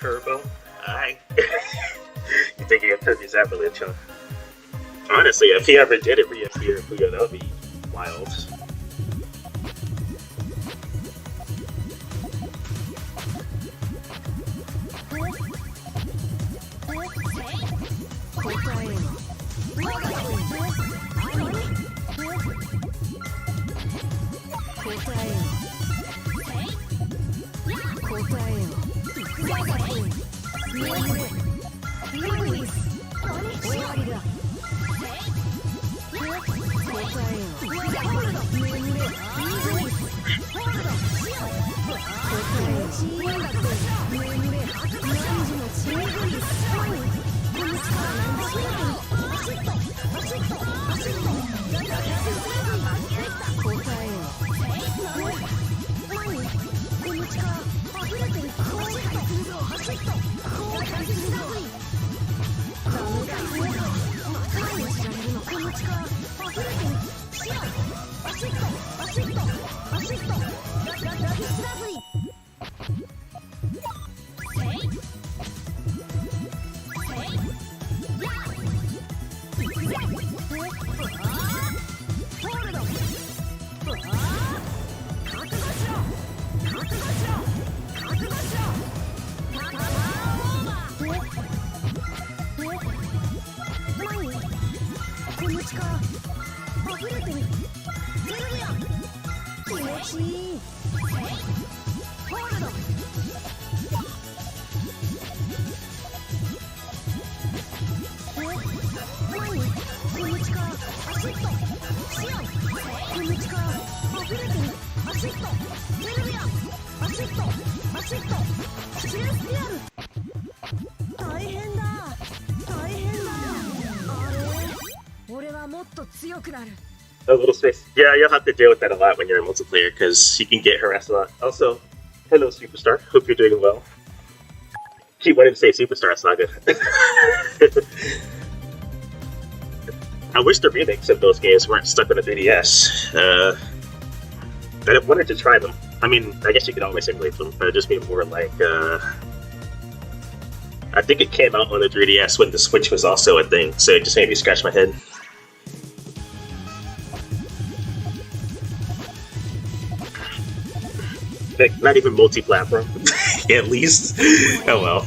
Turbo? You think he took his avalanche, huh? Honestly, if he ever did it reappear, Puyo, that would be wild. A little space. Yeah, you'll have to deal with that a lot when you're in multiplayer because you can get harassed a lot. Also, hello, Superstar. Hope you're doing well. Keep wanting to say Superstar, it's not good. I wish the remakes of those games weren't stuck on the 3DS. I wanted to try them. I mean, I guess you could always emulate them, but it'd just be more like, I think it came out on the 3DS when the Switch was also a thing, so it just made me scratch my head. Like, not even multi-platform, at least. Oh well.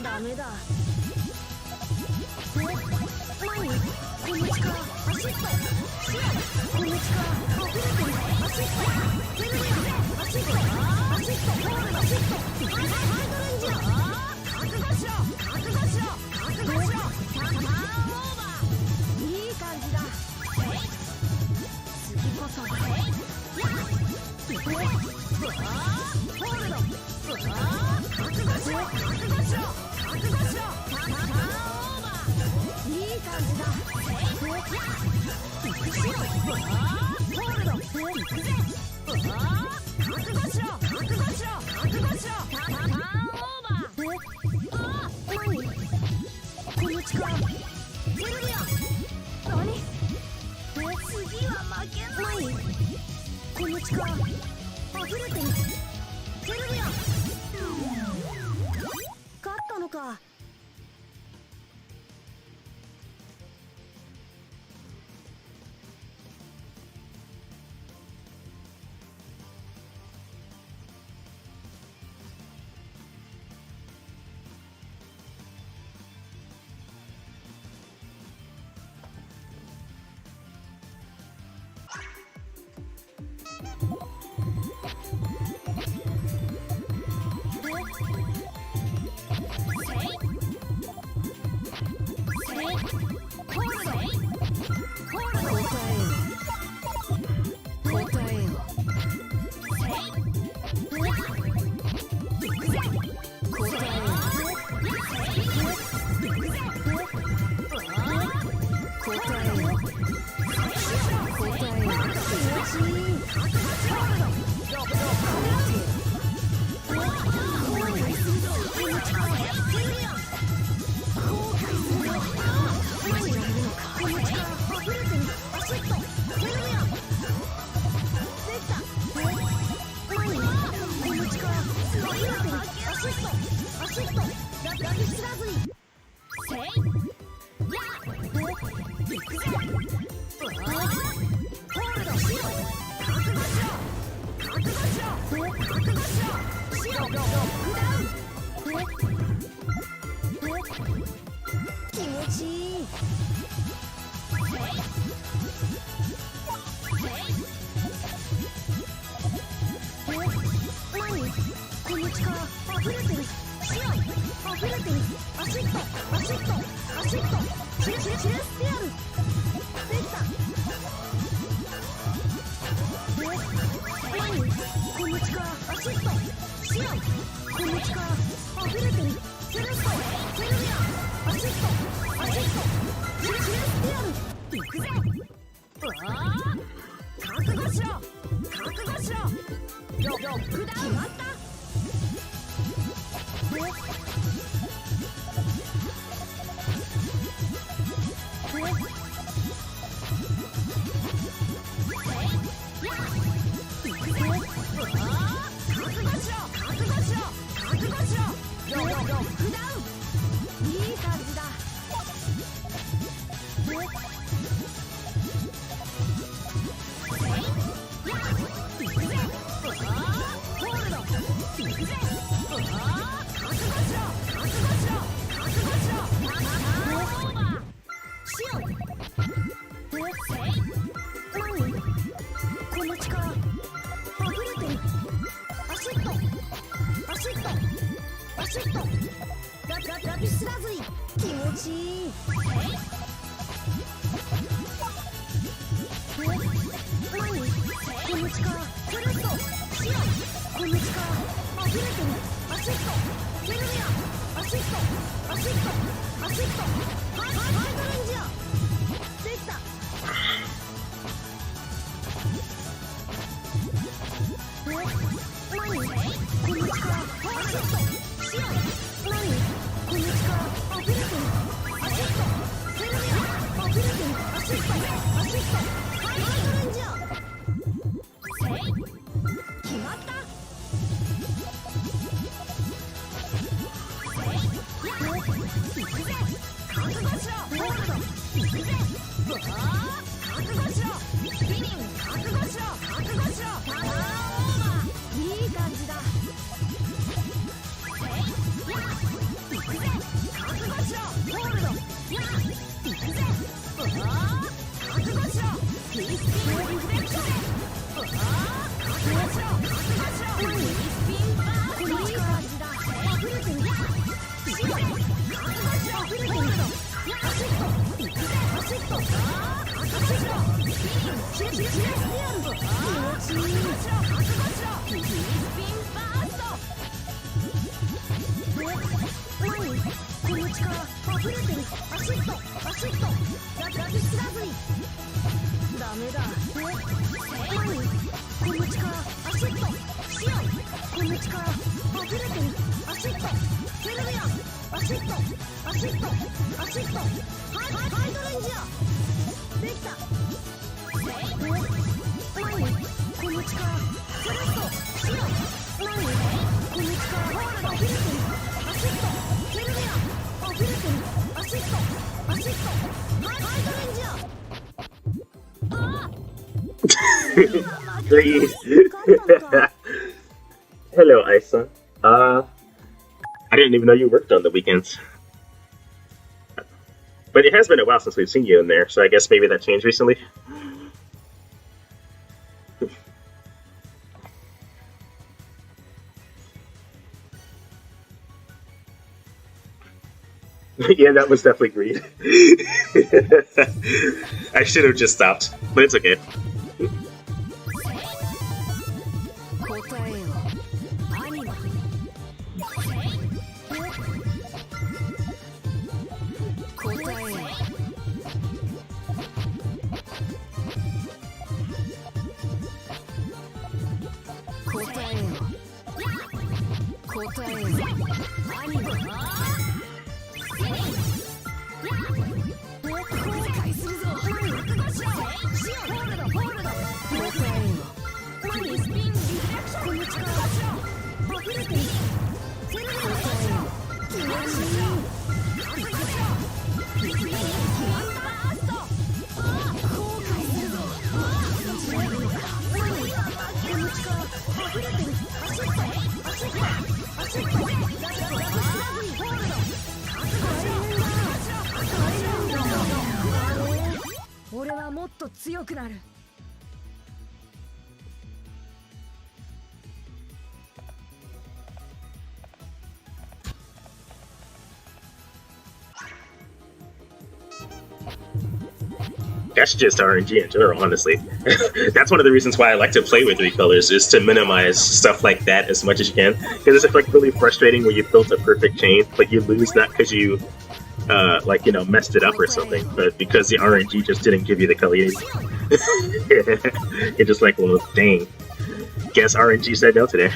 ダメだ。前にこの力アシスト。この力溢れてる。アシストゼルニアアシストアシストゴールドアシストハイドレンジャー覚悟しろ覚悟しろ覚悟しろターンオーバーいい感じだ。次こそホールド覚悟しろ覚悟しろ覚悟しろターンオーバーいい感じだ。ホールド行くぜ覚悟しろ覚悟しろ覚悟しろターンオーバー何この力ゼルニア何次は負けないこの力溢れてるゼルニア勝ったのか。アシシットアシットアシットハイドレンジアできた何この力アシットシアン何この力アフィルティンアシットセルビアアフィルティンアシットアシットハイドレンジアせい決まった行くぜ覚悟しろホールド行くぜ覚悟しろスピニング覚悟しろ覚悟しろパワーオーバーいい感じだ行くぜ覚悟しろホールド行くぜ覚悟しろピースピンリフレクション覚悟しろ覚悟しろピースピンバースいい感じだアフルティンシアンアシットアシットアシットハイドレンジアできた何この力セレストシアン何この力ホールドアフィルティンアシットセルビアアフィルティンアシットアシットハイドレンジアPlease. Hello, Isa. I didn't even know you worked on the weekends. But it has been a while since we've seen you in there, so I guess maybe that changed recently. Yeah, that was definitely greed. I should have just stopped, but it's okay. That's just RNG in general, honestly. That's one of the reasons why I like to play with 3 colors, is to minimize stuff like that as much as you can. Because it's like really frustrating when you built a perfect chain, but you lose not because you messed it up or something, but because the RNG just didn't give you the color. You're just like, well, dang. Guess RNG said no today.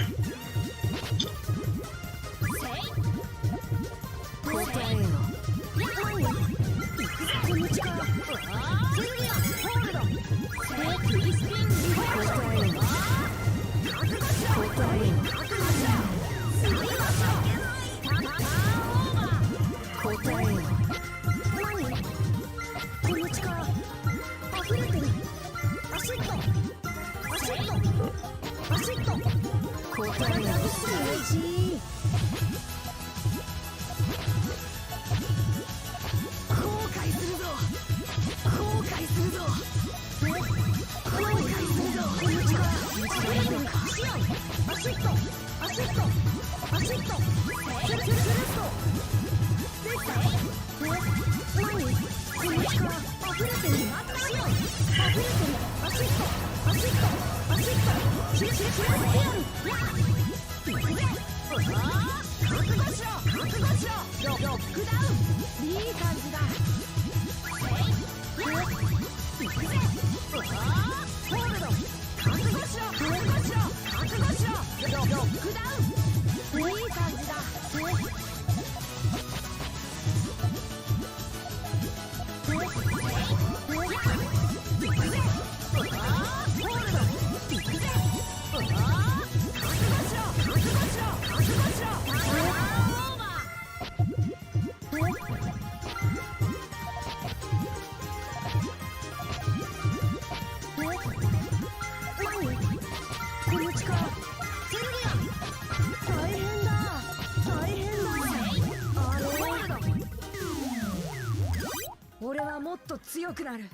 俺はもっと強くなる。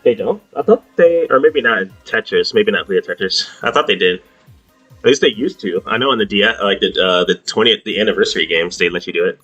They don't? I thought they, or maybe not in Tetris, maybe not via Tetris. I thought they did. At least they used to. I know in the like the 20th, the anniversary games, they let you do it.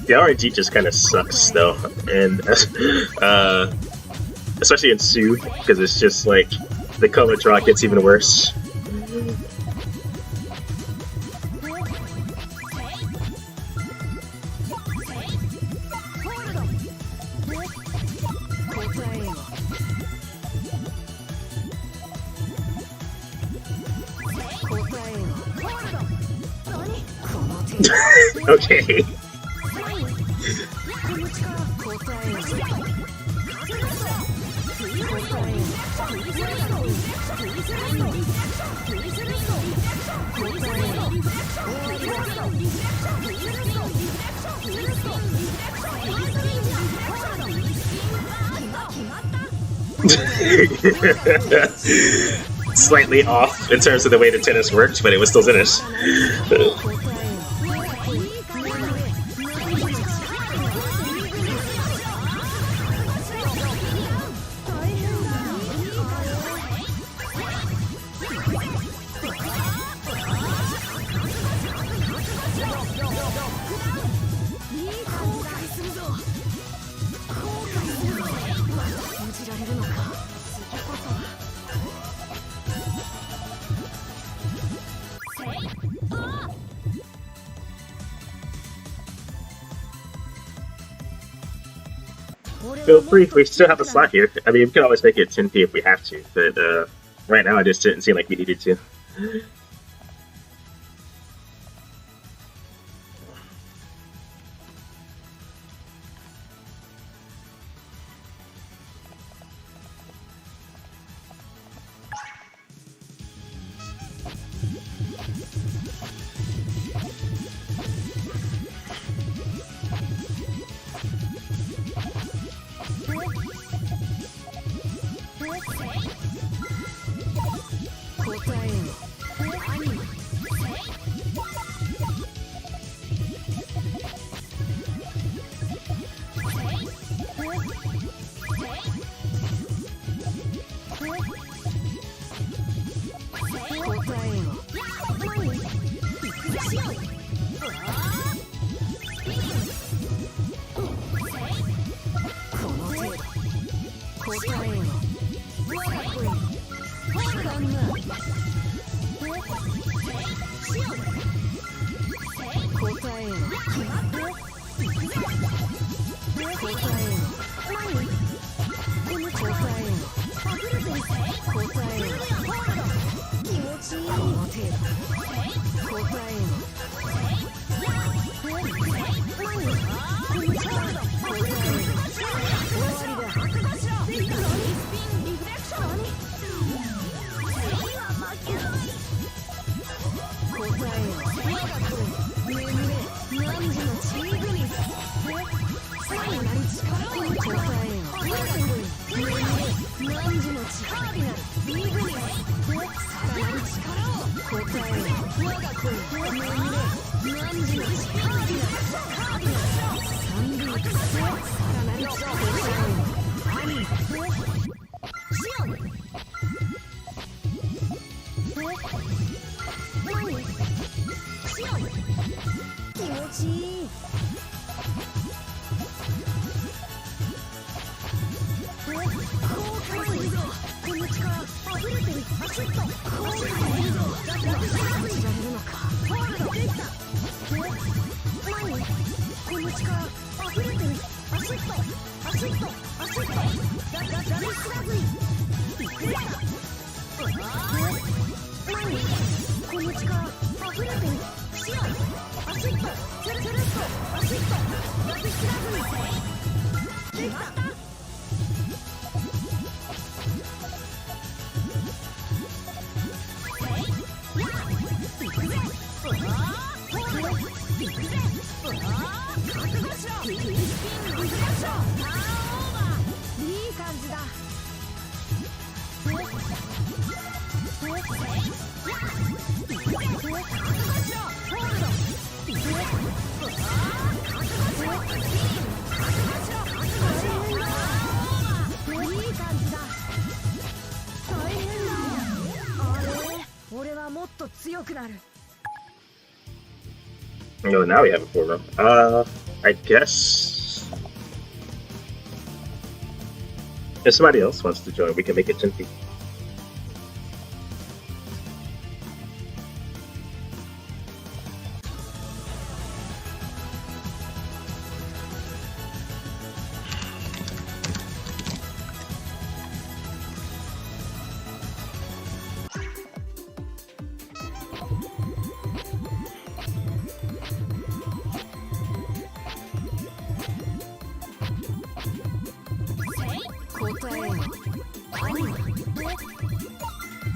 The RNG just kind of sucks though, and especially in Soothe, because it's just like the color draw gets even worse. Okay. Slightly off in terms of the way the tennis works, but it was still tennis. Feel free, we still have a slot here. I mean, we can always make it 10p if we have to, but right now it just didn't seem like we needed to. Oh, now we have a forum. I guess if somebody else wants to join, we can make it 10 people.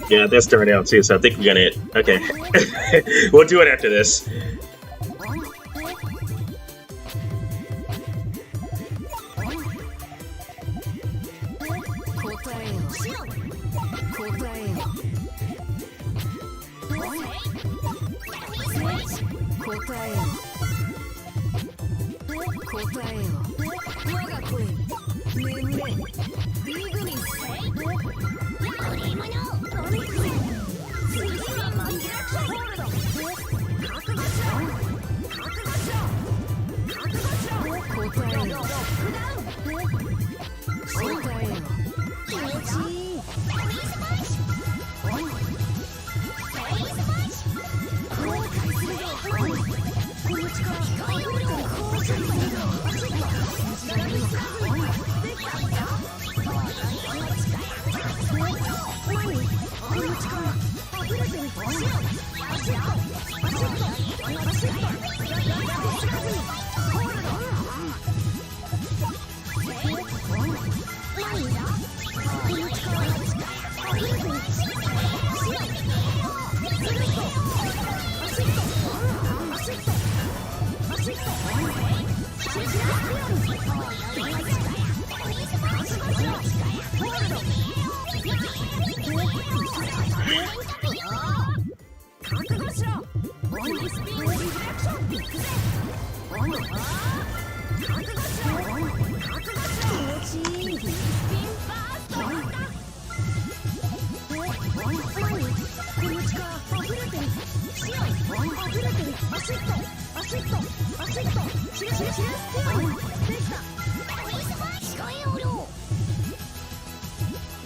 Yeah, that's turned out too, so I think we're gonna. Okay. We'll do it after this.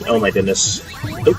Oh my goodness. Oop.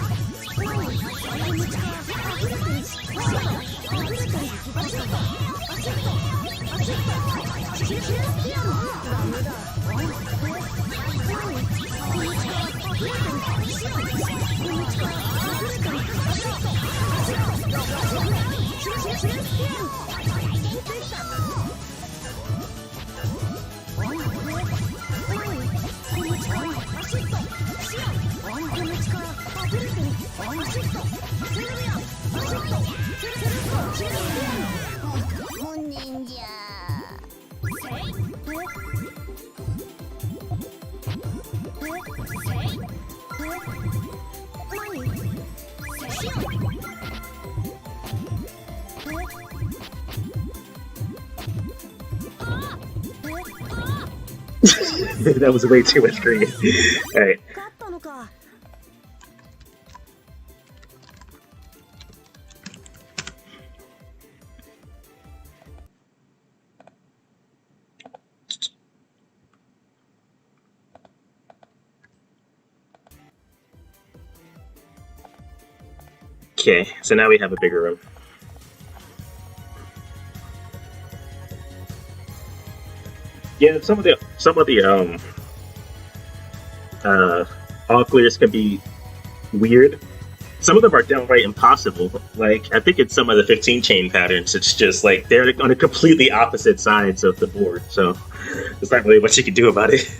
That was way too much green. Alright. 勝ったのか。Okay, so now we have a bigger room. Yeah, some of the all clears can be weird. Some of them are downright impossible. Like I think in some of the 15 chain patterns, it's just like they're on a completely opposite sides of the board. So there's not really much you can do about it.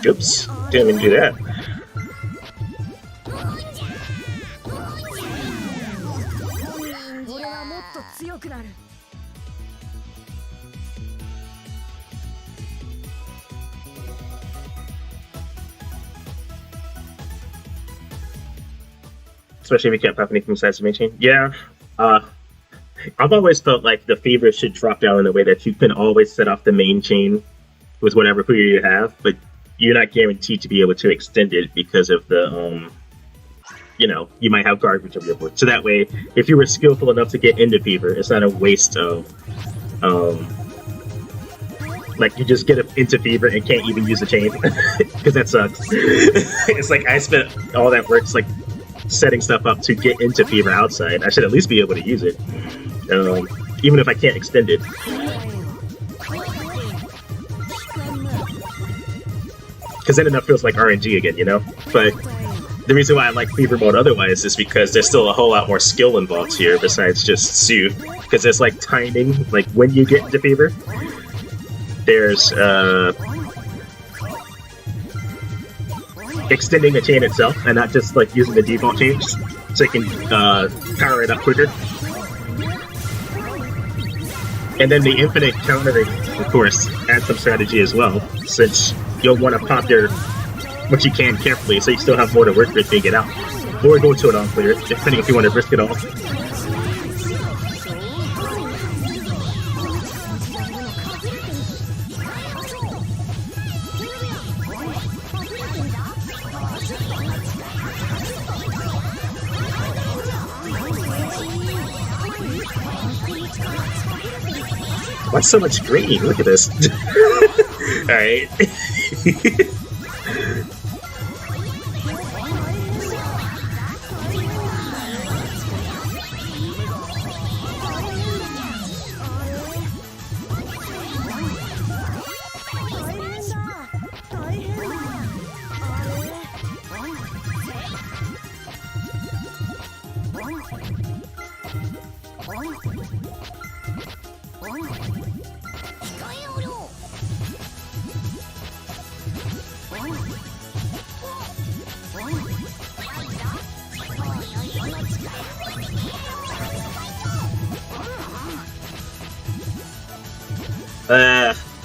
Oops, didn't even do that. Especially if you can't pop anything besides the main chain. Yeah, I've always felt like the fever should drop down in a way that you can always set off the main chain with whatever Puyo you have, but you're not guaranteed to be able to extend it because of the, you know, you might have garbage over your board. So that way, if you were skillful enough to get into fever, it's not a waste of, like you just get into fever and can't even use the chain because that sucks. It's like I spent all that work like setting stuff up to get into fever outside. I should at least be able to use it, even if I can't extend it. Because then it feels like RNG again, you know? But the reason why I like Fever Mode otherwise is because there's still a whole lot more skill involved here besides just Soothe. Because there's like timing, like when you get into Fever, there's extending the chain itself and not just like using the default chains so you can power it up quicker. And then the infinite countering, of course, adds some strategy as well, since you'll want to pop your what you can carefully, so you still have more to work with to get out. Or go to an on-clear, depending if you want to risk it all. What's so much green? Look at this. Alright.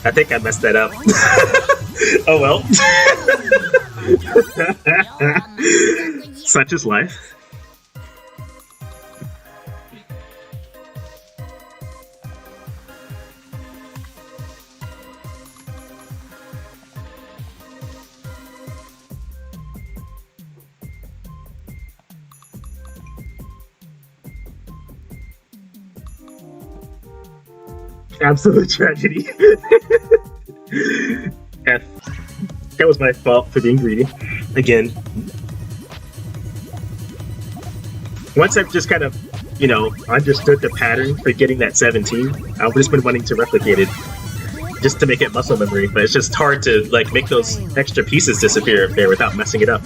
I think I messed that up. Oh well. Such is life. Absolute tragedy. F. That was my fault for being greedy. Again. Once I've just kind of, understood the pattern for getting that 17, I've just been wanting to replicate it. Just to make it muscle memory, but it's just hard to, make those extra pieces disappear there without messing it up.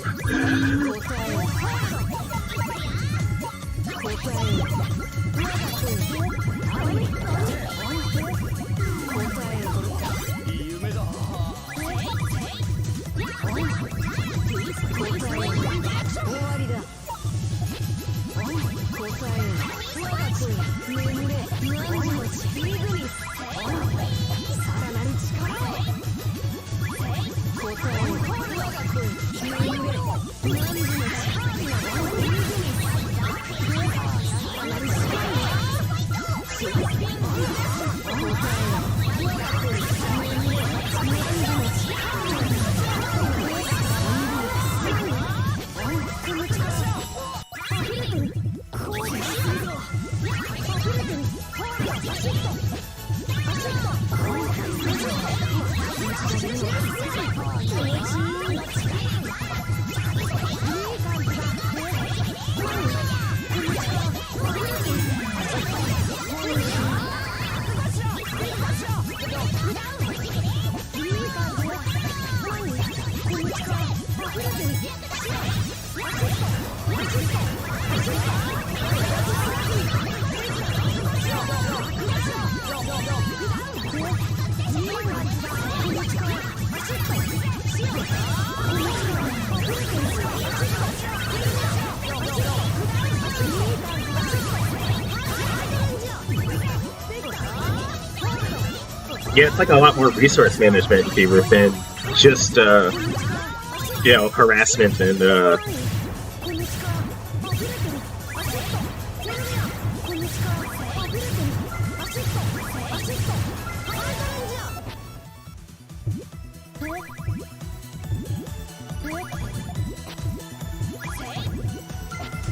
Yeah, it's like a lot more resource management in Fever than just, harassment and,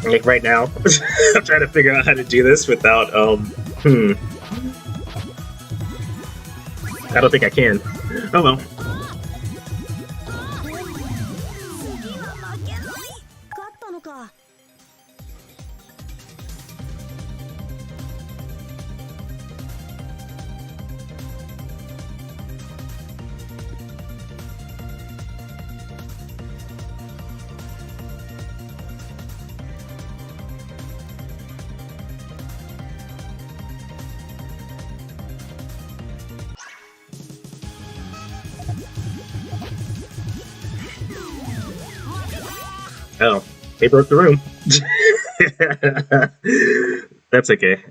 like right now, I'm trying to figure out how to do this without, I don't think I can. Oh well. 勝ったのか。Oh, they broke the room. That's okay.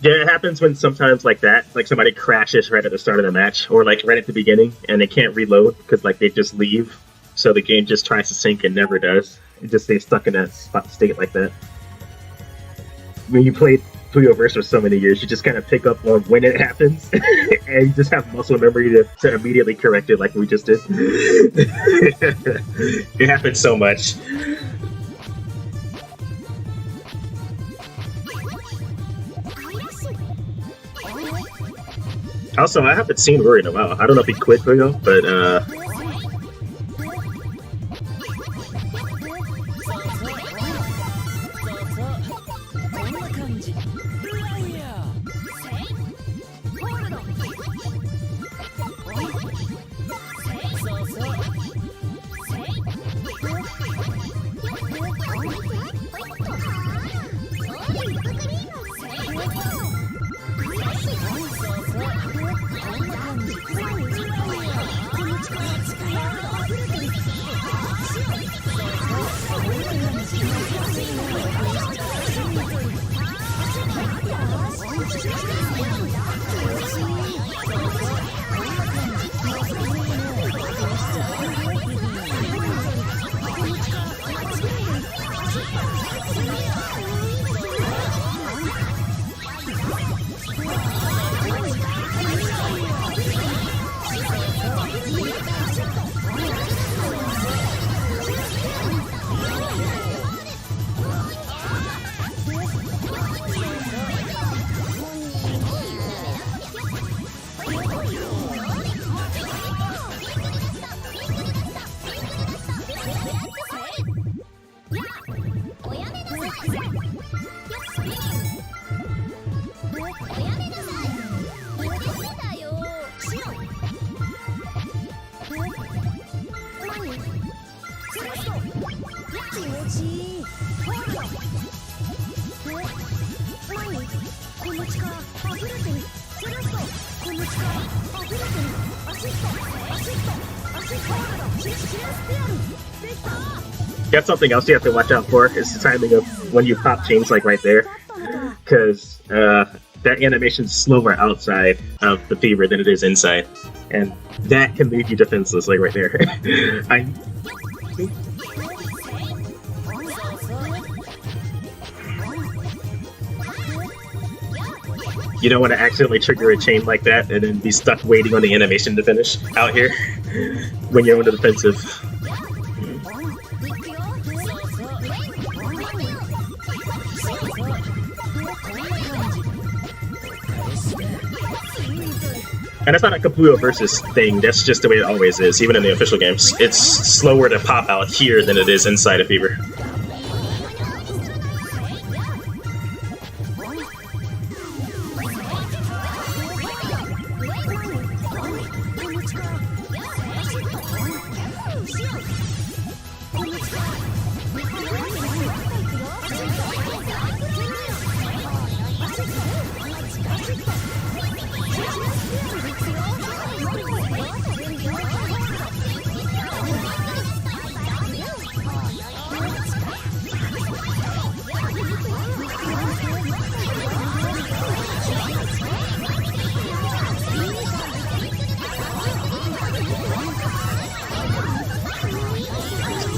Yeah, it happens when sometimes like that, like somebody crashes right at the start of the match, or like right at the beginning, and they can't reload because like they just leave, so the game just tries to sync and never does. It just stays stuck in that state like that. When you played Puyo Verse for so many years, you just kind of pick up on when it happens, and you just have muscle memory to immediately correct it like we just did. It happens so much. Also, I haven't seen Rory in a while. I don't know if he quit Puyo, but that's something else you have to watch out for, is the timing of when you pop chains like right there, because that animation's slower outside of the fever than it is inside, and that can leave you defenseless like right there. You don't want to accidentally trigger a chain like that and then be stuck waiting on the animation to finish out here when you're on the defensive. And that's not like a Puyo versus thing, that's just the way it always is, even in the official games. It's slower to pop out here than it is inside of Fever.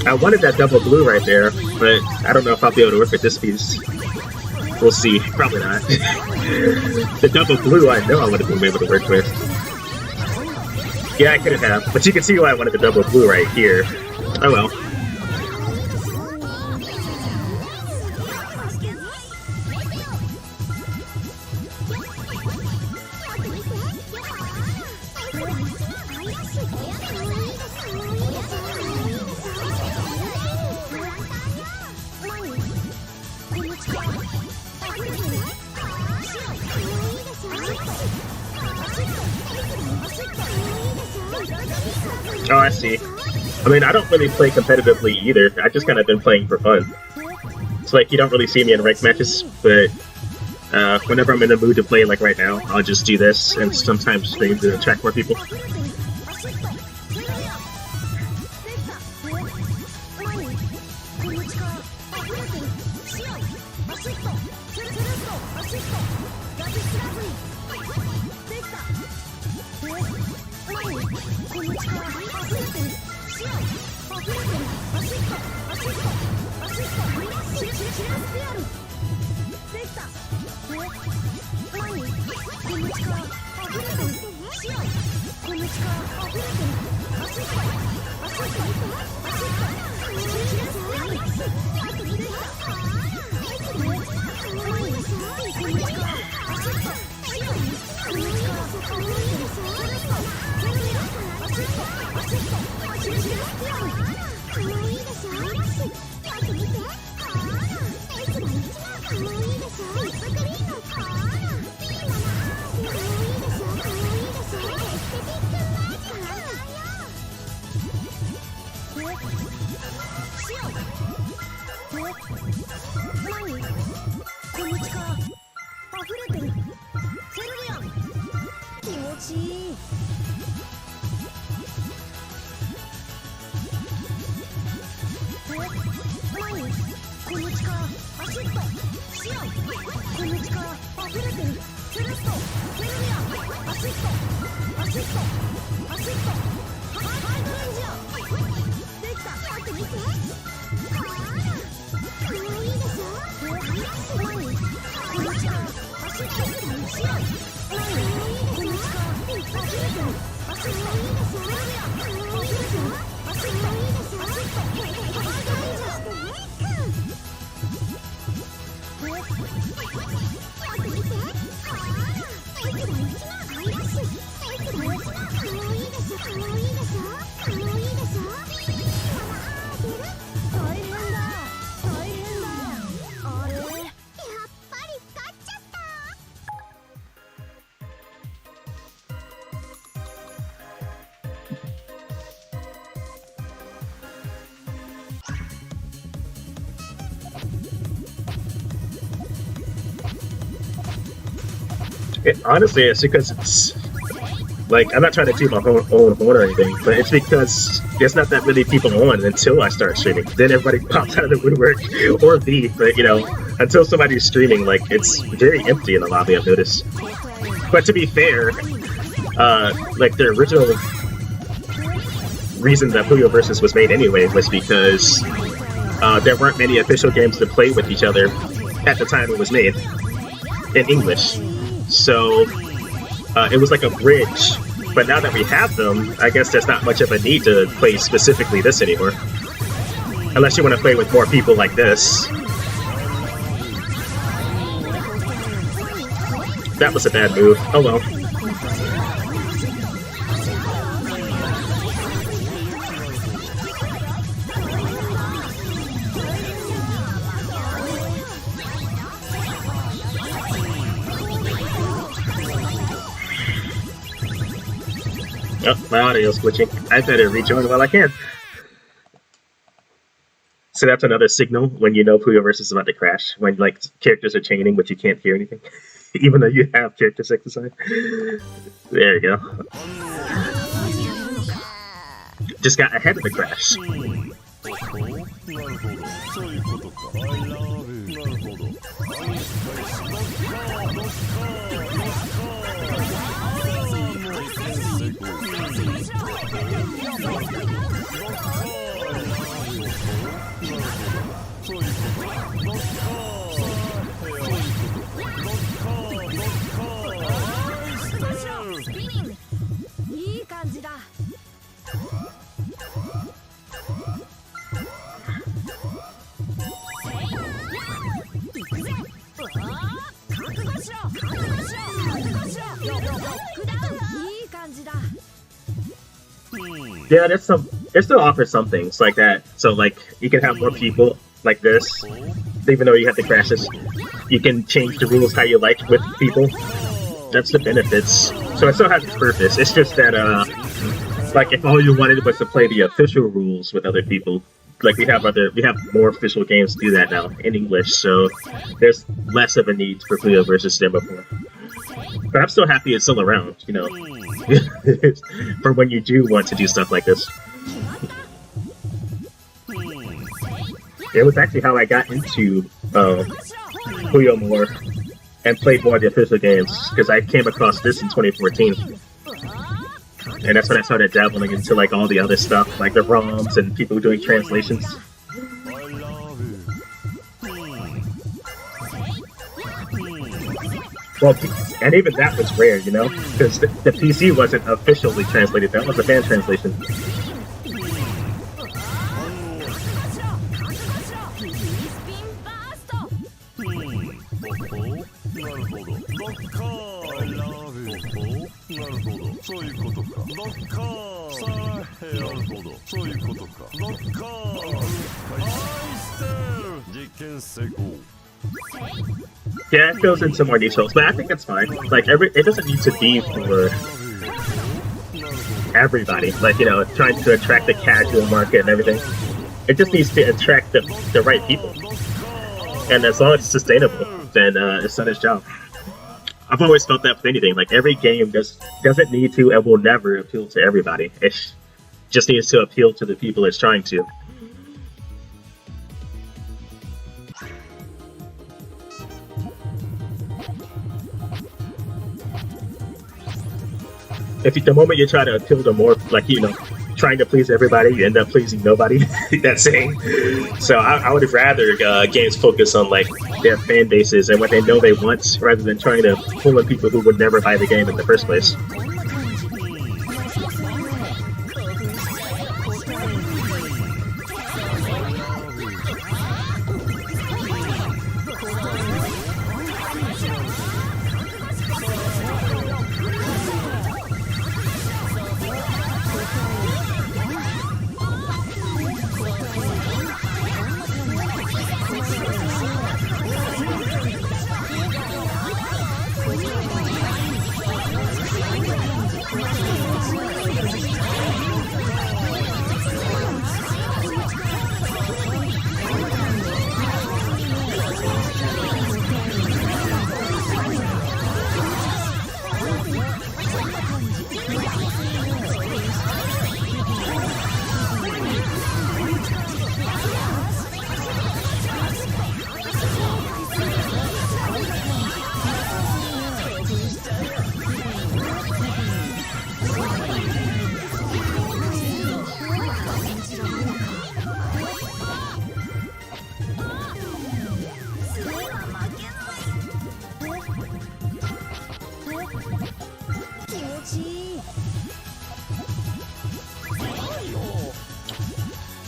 I wanted that double blue right there, but I don't know if I'll be able to work with this piece. We'll see. Probably not. The double blue I know I would have been able to work with. Yeah, I could have, but you can see why I wanted the double blue right here. Oh well. Oh, I see. I mean, I don't really play competitively either. I just kind of been playing for fun. It's like you don't really see me in ranked matches, but whenever I'm in the mood to play, like right now, I'll just do this and sometimes stream to attract more people. Honestly, it's because it's like I'm not trying to toot my own horn or anything, but it's because there's not that many people on until I start streaming. Then everybody pops out of the woodwork, or me. But you know, until somebody's streaming, like it's very empty in the lobby. I've noticed. But to be fair, like the original reason that Puyo Versus was made anyway was because there weren't many official games to play with each other at the time it was made in English. So it was like a bridge, but now that we have them, I guess there's not much of a need to play specifically this anymore. Unless you want to play with more people like this. That was a bad move. Oh well. Oh, my audio's glitching. I better rejoin while I can. So that's another signal when you know Puyo Versus is about to crash. When like characters are chaining but you can't hear anything. Even though you have character exercise. There you go. Just got ahead of the crash. Yeah, there's some. It still offers some things like that. So like you can have more people like this, even though you have the crashes. You can change the rules how you like with people. That's the benefits. So it still has its purpose. It's just that Like if all you wanted was to play the official rules with other people, like we have more official games to do that now in English, so there's less of a need for Puyo versus than before. But I'm still happy it's still around, you know, for when you do want to do stuff like this. It was actually how I got into Puyo more and played more of the official games, because I came across this in 2014. And that's when I started dabbling into like all the other stuff, like the ROMs and people doing translations. Well, and even that was rare, you know, because the PC wasn't officially translated. That was a fan translation. Yeah, it goes into more details, but I think it's fine. Like, it doesn't need to be for everybody. Like, you know, trying to attract the casual market and everything. It just needs to attract the right people. And as long as it's sustainable, then it's done its job. I've always felt that with anything. Like, every game doesn't need to and will never appeal to everybody. It just needs to appeal to the people it's trying to. The moment you try to appeal to more, like, you know, trying to please everybody, you end up pleasing nobody. That saying. So I would rather games focus on like their fan bases and what they know they want, rather than trying to pull in people who would never buy the game in the first place.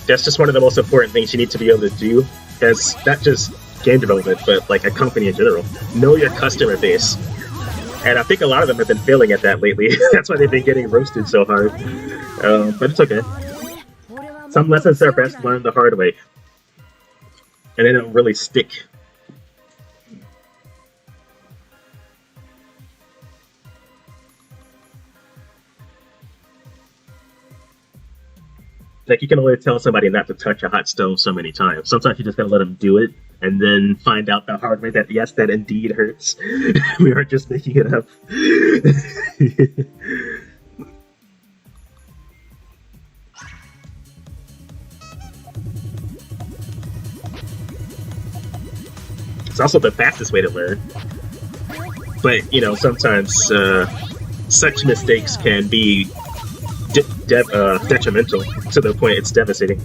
That's just one of the most important things you need to be able to do, as not just game development, but like a company in general. Know your customer base. And I think a lot of them have been failing at that lately. That's why they've been getting roasted so hard. But it's okay. Some lessons are best learned the hard way. And they don't really stick. Like, you can only tell somebody not to touch a hot stove so many times. Sometimes you just gotta let them do it, and then find out the hard way that, yes, that indeed hurts. We aren't just making it up. It's also the fastest way to learn. But, you know, sometimes such mistakes can be detrimental to the point it's devastating.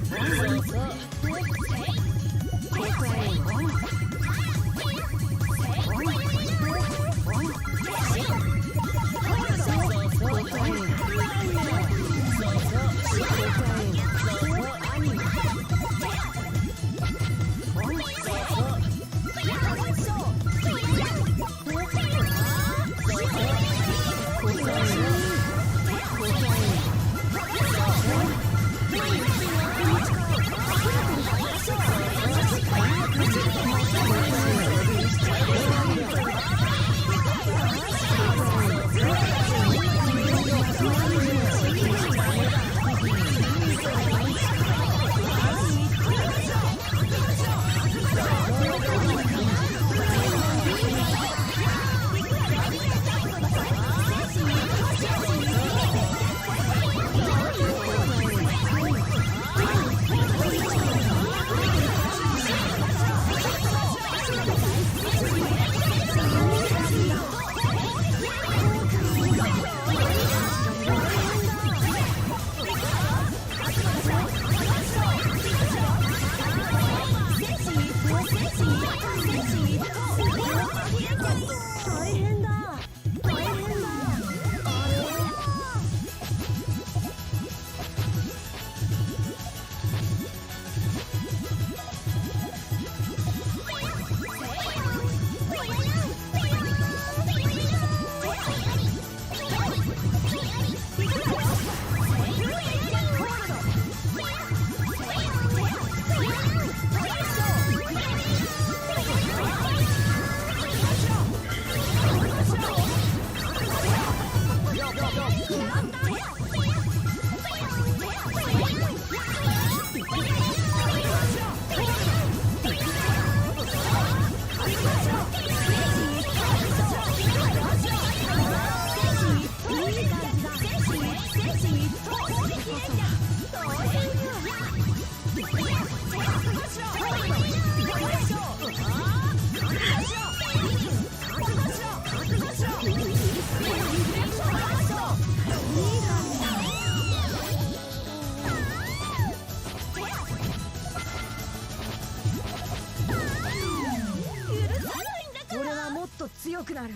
強くなる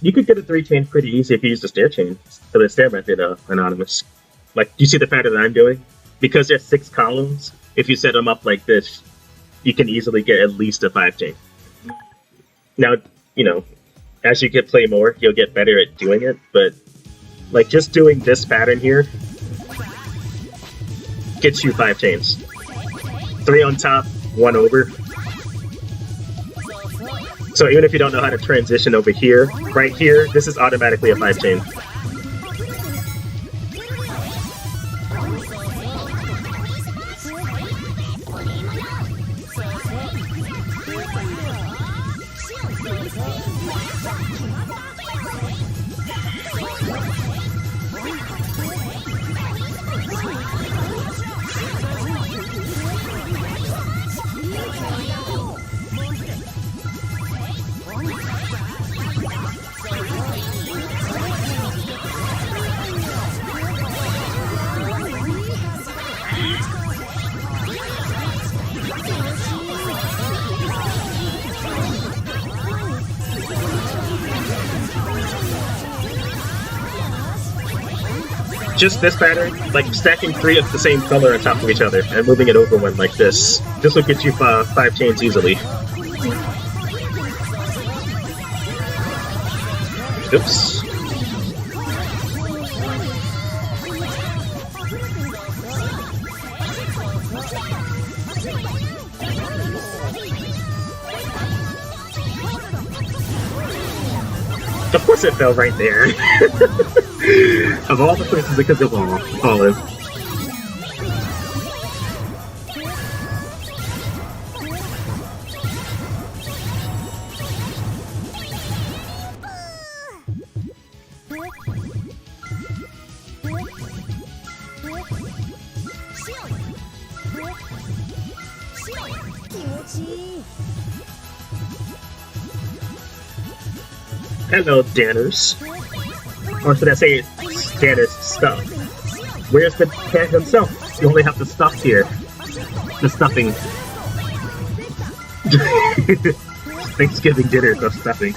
You could get a 3-chain pretty easy if you use the stair chain. So the stair method, Anonymous. Like, you see the pattern that I'm doing? Because there's 6 columns, if you set them up like this, you can easily get at least a 5-chain. Now, you know, as you play more, you'll get better at doing it, but like just doing this pattern here gets you 5 chains. 3 on top, 1 over. So even if you don't know how to transition over here, right here, this is automatically a 5-chain. Just this pattern, like stacking 3 of the same color on top of each other and moving it over one like this. This will get you 5 chains easily. Oops. Of course it fell right there. Of all the places it could have fallen. Hello, Danners. Or should I say, Danners stuff. Where's the cat himself? You only have the stuff here. The stuffing. Thanksgiving dinner, the stuffing.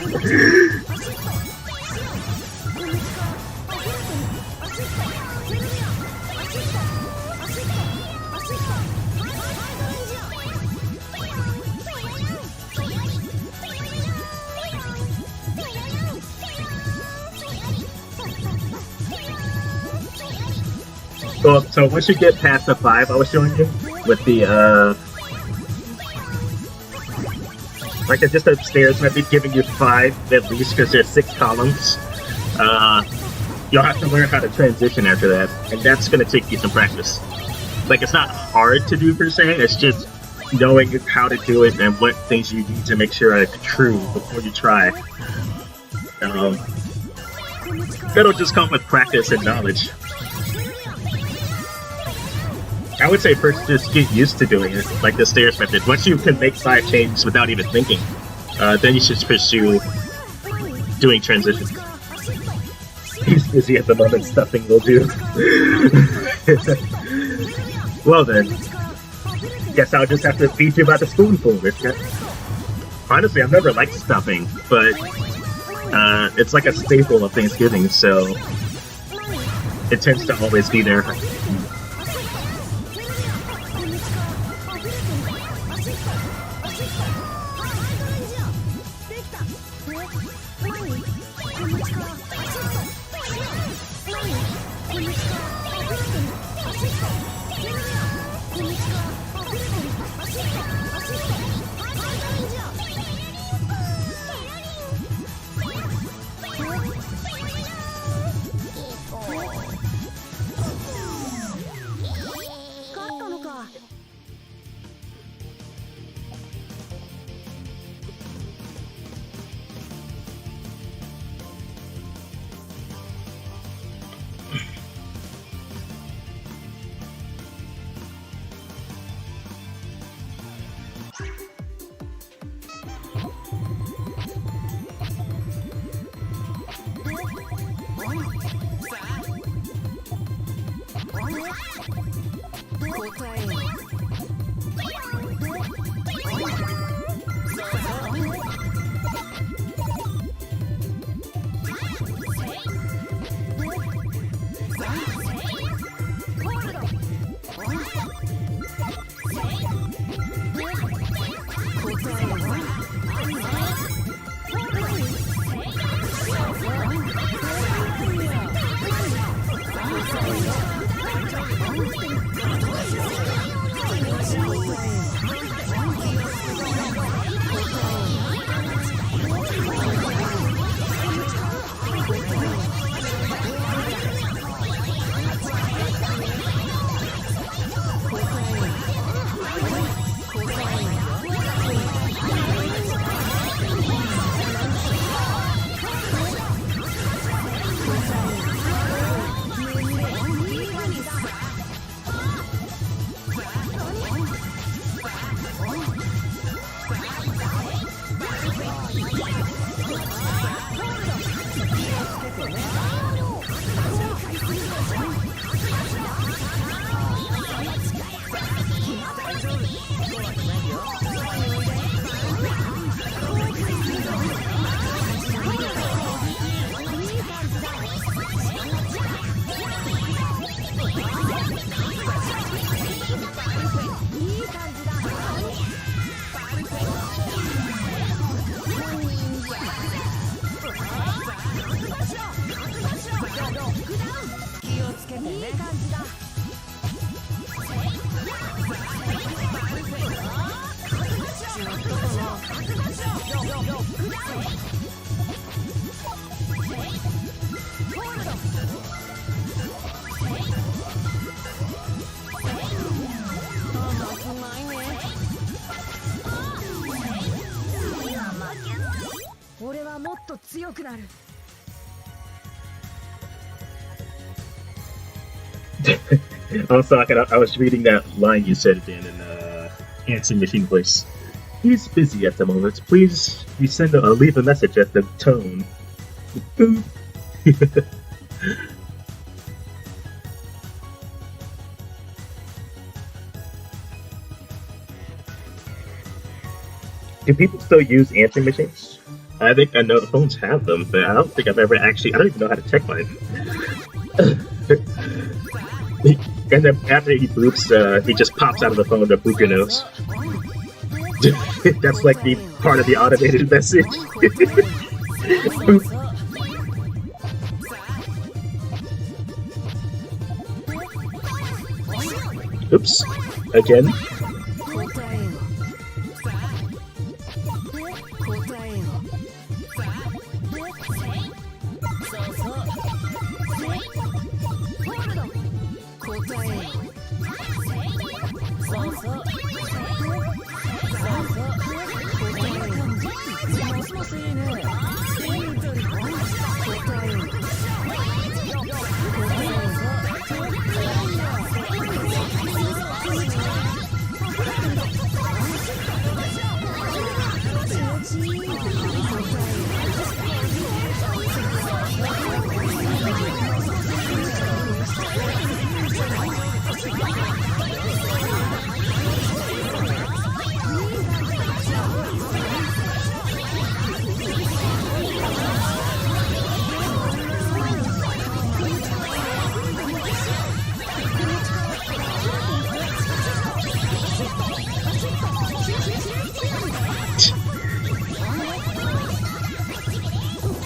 So once you get past the 5 I was showing you, with the, like just the stairs method giving you 5 at least because there's 6 columns, you'll have to learn how to transition after that, and that's going to take you some practice. Like, it's not hard to do per se, it's just knowing how to do it and what things you need to make sure are true before you try. That'll just come with practice and knowledge. I would say first just get used to doing it, like the stairs method. Once you can make 5 chains without even thinking, then you should pursue doing transitions. He's busy at the moment, stuffing will do. Well then, guess I'll just have to feed you by the spoonful, Richard. Honestly, I've never liked stuffing, but it's like a staple of Thanksgiving, so it tends to always be there. 強くなる。 Also, I was reading that line you said, Dan, in answering machine voice. He's busy at the moment. Please leave a message at the tone. Boop. Do people still use answering machines? I think I know the phones have them, but I don't think I've ever actually. I don't even know how to check mine. And then after he boops, he just pops out of the phone to boop your nose. That's like the part of the automated message. Boop. Oops. Again.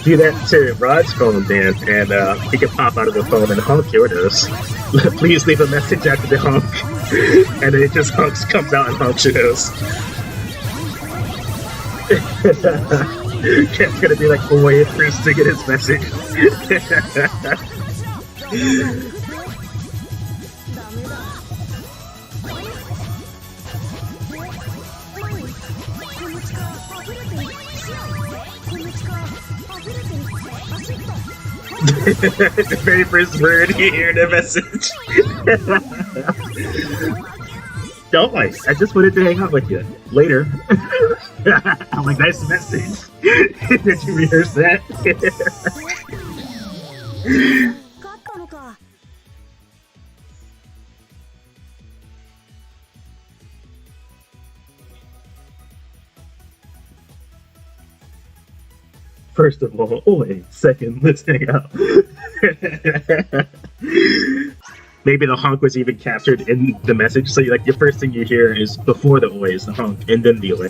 Do that to Rod's phone, Dan, and he can pop out of the phone and honk your nose. Please leave a message after the honk. And then it just comes out and honks your nose. Cat's gonna be like, boy, first to get his message. The very first word you hear in a message. Don't worry, I just wanted to hang out with you. Later. I'm like, nice message. Did you rehearse that? First of all, wait, second, let's hang out. Maybe the honk was even captured in the message, so like your first thing you hear is before the oi is the honk, and then the oi.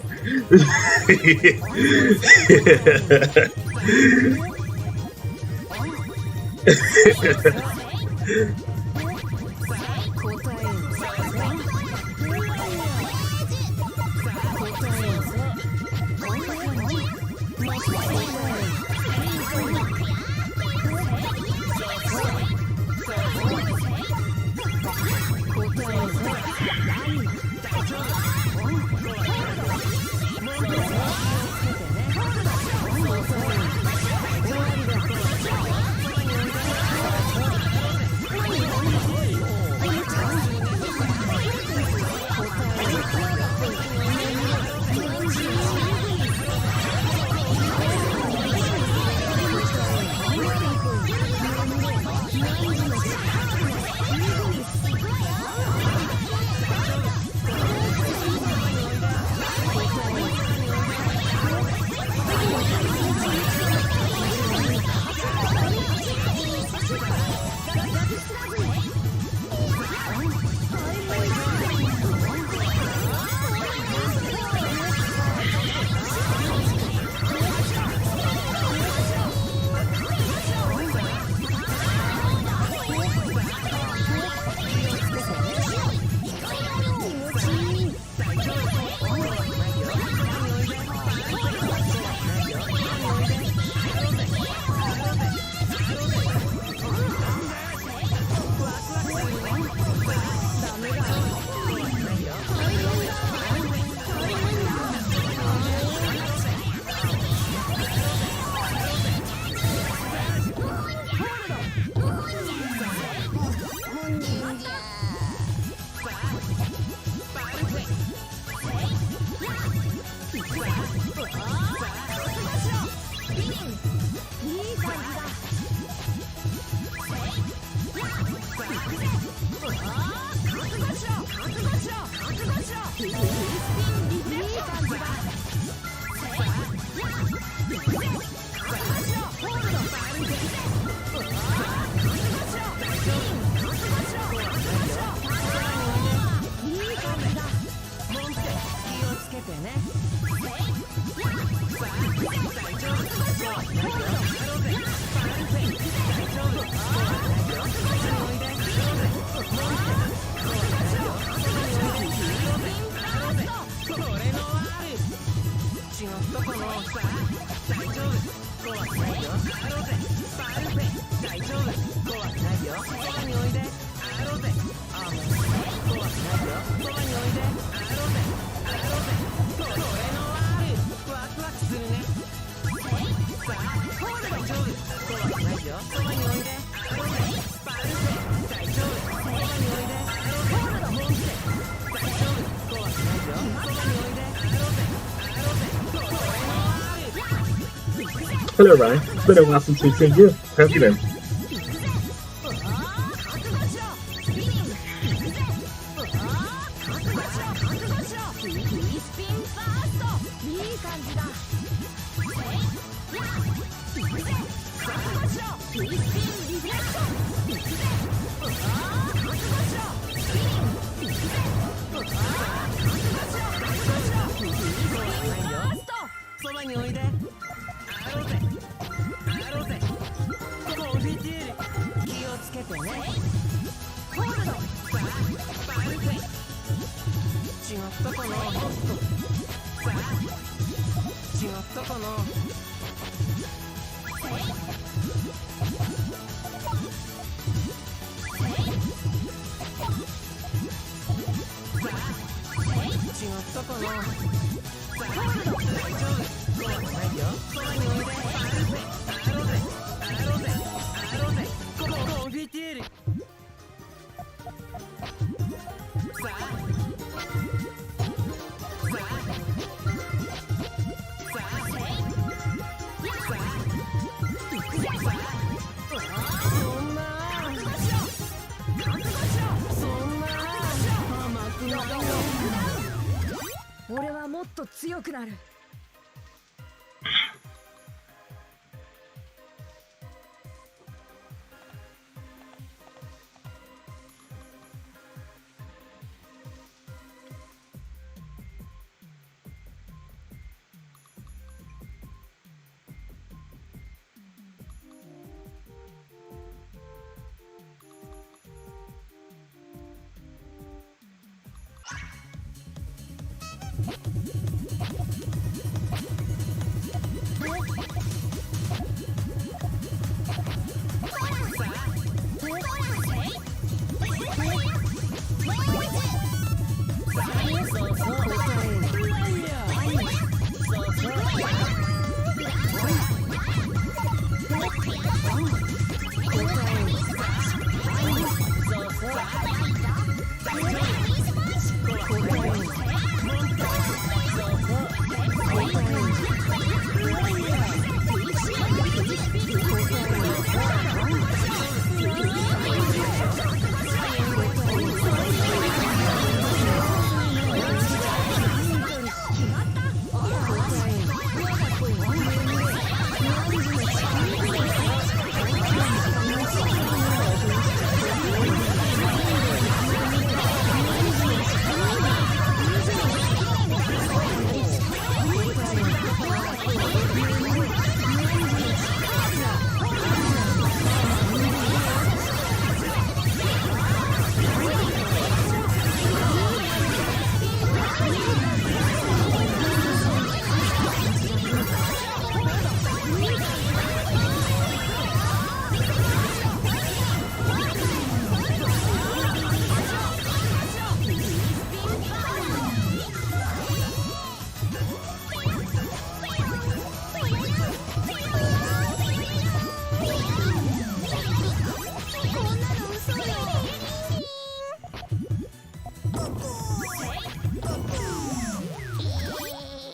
Hello, Ryan. It's been a while since we've seen you. How have you been?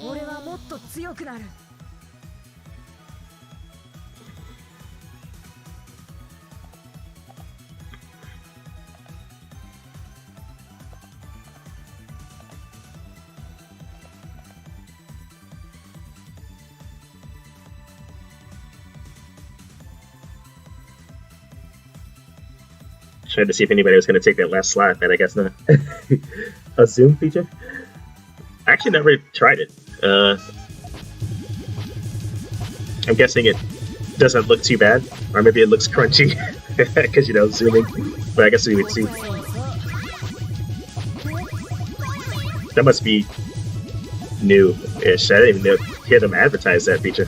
俺はもっと強くなる。Tried to see if anybody was going to take that last slot, but I guess not. A zoom feature? I actually never tried it. I'm guessing it doesn't look too bad, or maybe it looks crunchy because, you know, zooming. But I guess we would see. That must be new-ish. I didn't even hear them advertise that feature.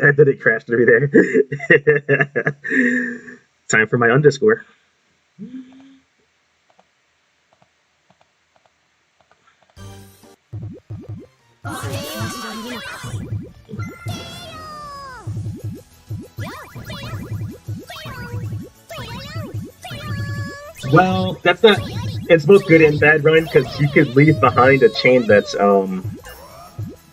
And then it crashed me there. Time for my underscore. Well, that's not. It's both good and bad, Ryan, because you could leave behind a chain that's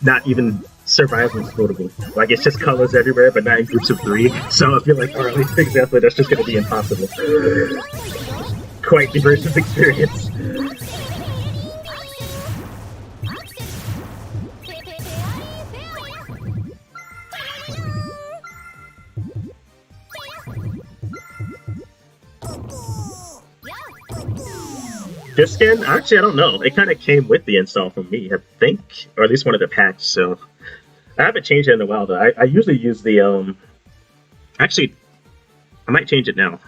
not even survival portable. Like, it's just colors everywhere, but not in groups of 3. So I feel like, or at least example, that's just going to be impossible. Quite diverse experience. This skin, actually, I don't know. It kind of came with the install from me, I think, or at least one of the packs. So I haven't changed it in a while, though. I usually use the Actually, I might change it now.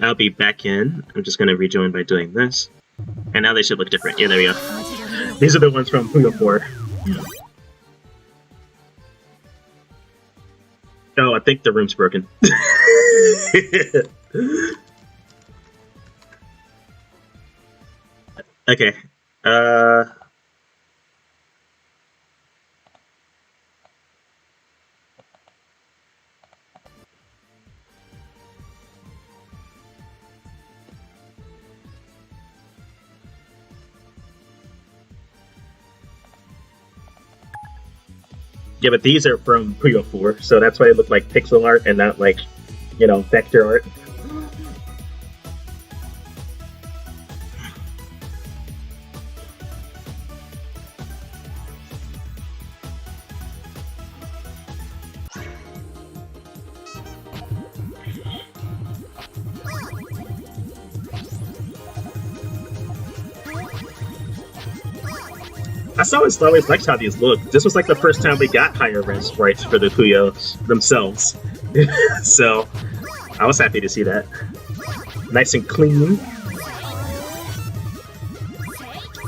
I'll be back in. I'm just going to rejoin by doing this. And now they should look different. Yeah, there we go. These are the ones from Puyo 4. Oh, I think the room's broken. Okay. Yeah, but these are from Puyo 4, so that's why they look like pixel art and not like, you know, vector art. I always liked how these look. This was like the first time we got higher res sprites for the Puyos themselves. So I was happy to see that. Nice and clean.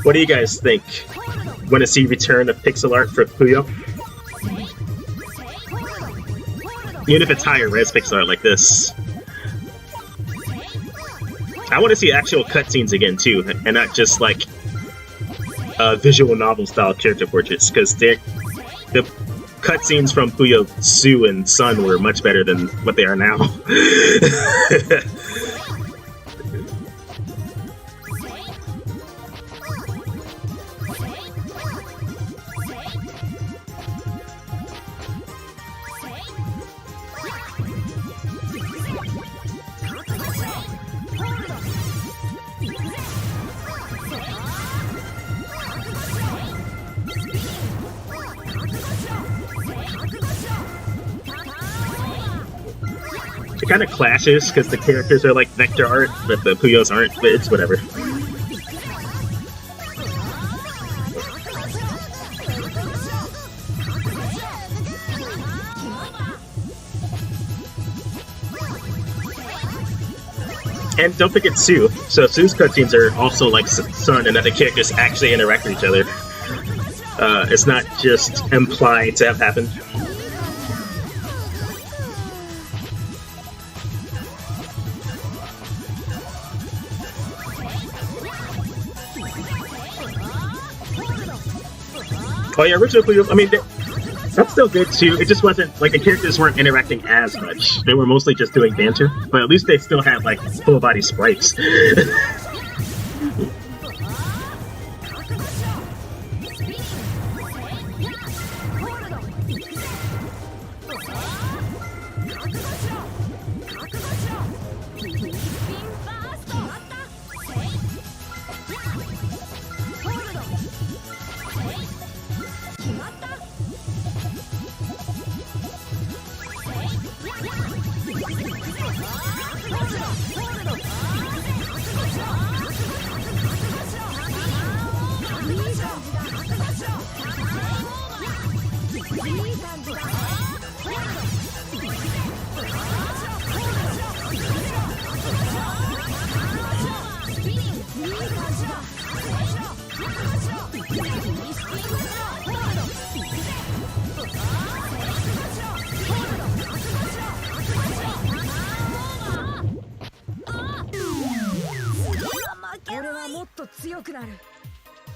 What do you guys think? Want to see return of pixel art for Puyo? Even if it's higher res pixel art like this. I want to see actual cutscenes again too, and not just like visual novel style character portraits, because the cutscenes from Puyo, Su, and Sun were much better than what they are now. It kind of clashes because the characters are like vector art, but the Puyos aren't, but it's whatever. And don't forget Su. So Su's cutscenes are also like Sun, and that the characters actually interact with each other. It's not just implied to have happened. Oh yeah, original Puyo, I mean, that's still good too. It just wasn't, like, the characters weren't interacting as much. They were mostly just doing banter, but at least they still had, like, full-body sprites.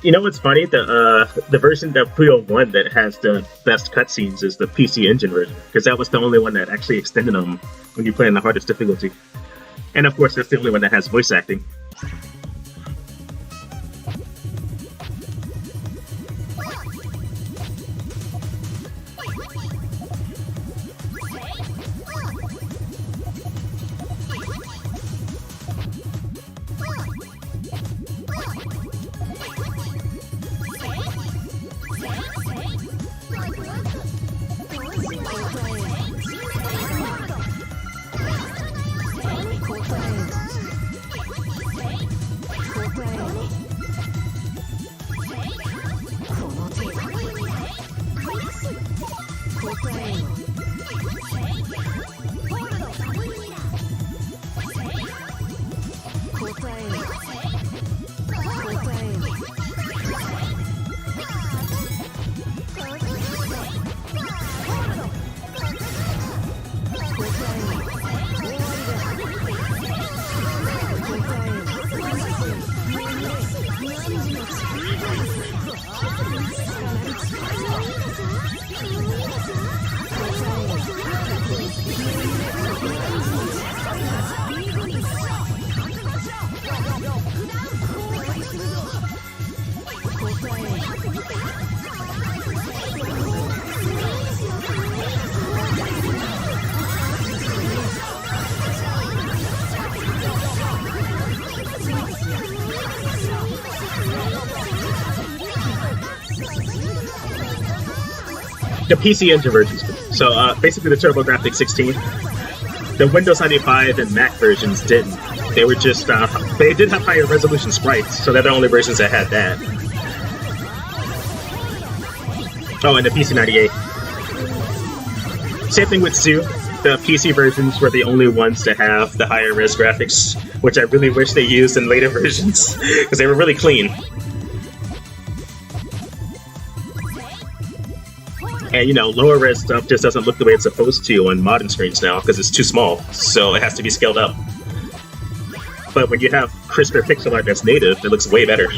You know what's funny? The version of Puyo 1 that has the best cutscenes is the PC Engine version, because that was the only one that actually extended them when you play in the hardest difficulty. And of course, that's the only one that has voice acting. The PC Engine versions. So basically the TurboGrafx 16. The Windows 95 and Mac versions didn't. They were just, they did have higher resolution sprites, so they're the only versions that had that. Oh, and the PC 98. Same thing with Su. the PC versions were the only ones to have the higher res graphics, which I really wish they used in later versions, because they were really clean. And, you know, lower res stuff just doesn't look the way it's supposed to on modern screens now, because it's too small, so it has to be scaled up. But when you have crisper pixel art that's native, it looks way better.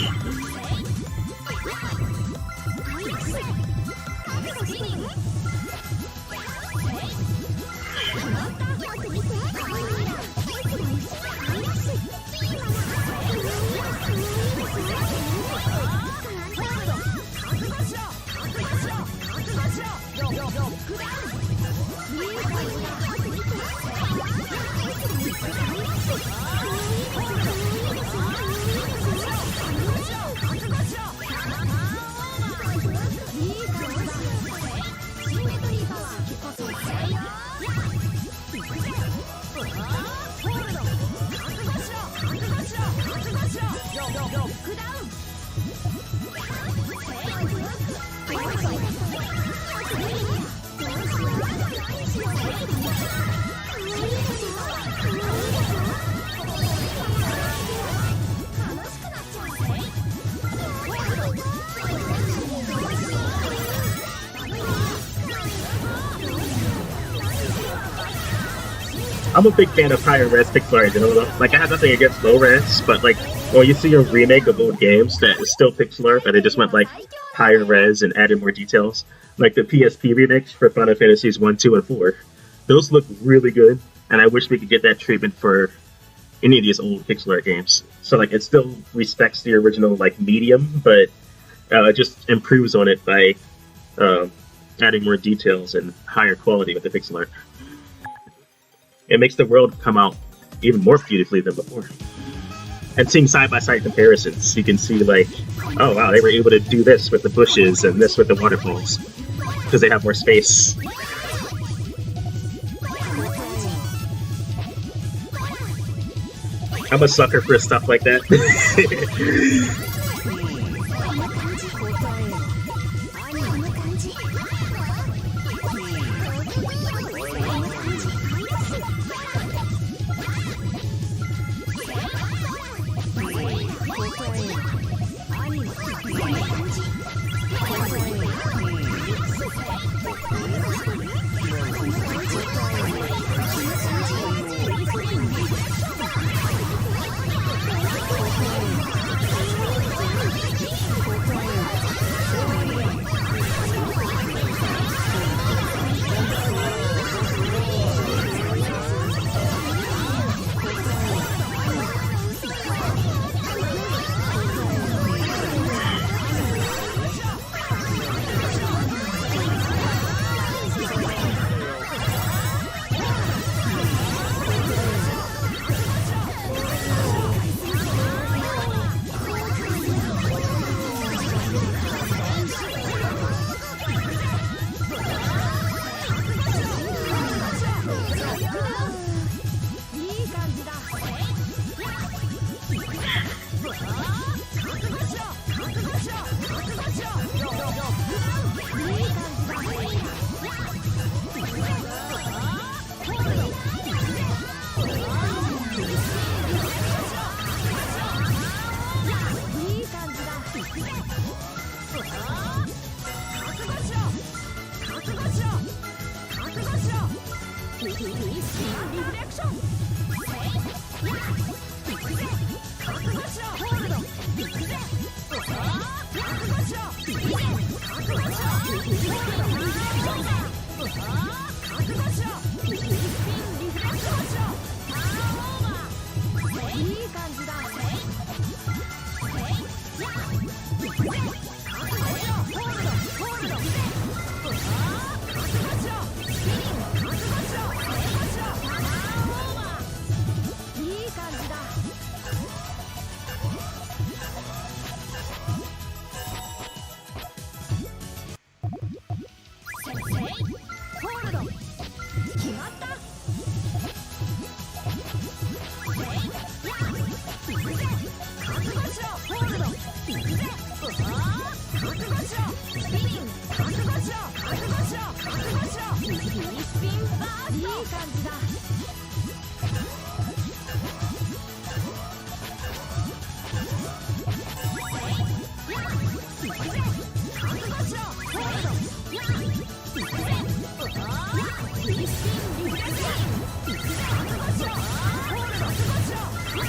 I'm a big fan of higher res pixel art, you know? Like, I have nothing against low res, but like, when you see a remake of old games that is still pixel art, but they just went like higher res and added more details, like the PSP remakes for Final Fantasies 1, 2, and 4, those look really good, and I wish we could get that treatment for any of these old pixel art games. So like, it still respects the original like medium, but just improves on it by adding more details and higher quality with the pixel art. It makes the world come out even more beautifully than before. And seeing side-by-side comparisons, you can see like, oh wow, they were able to do this with the bushes and this with the waterfalls, because they have more space. I'm a sucker for stuff like that.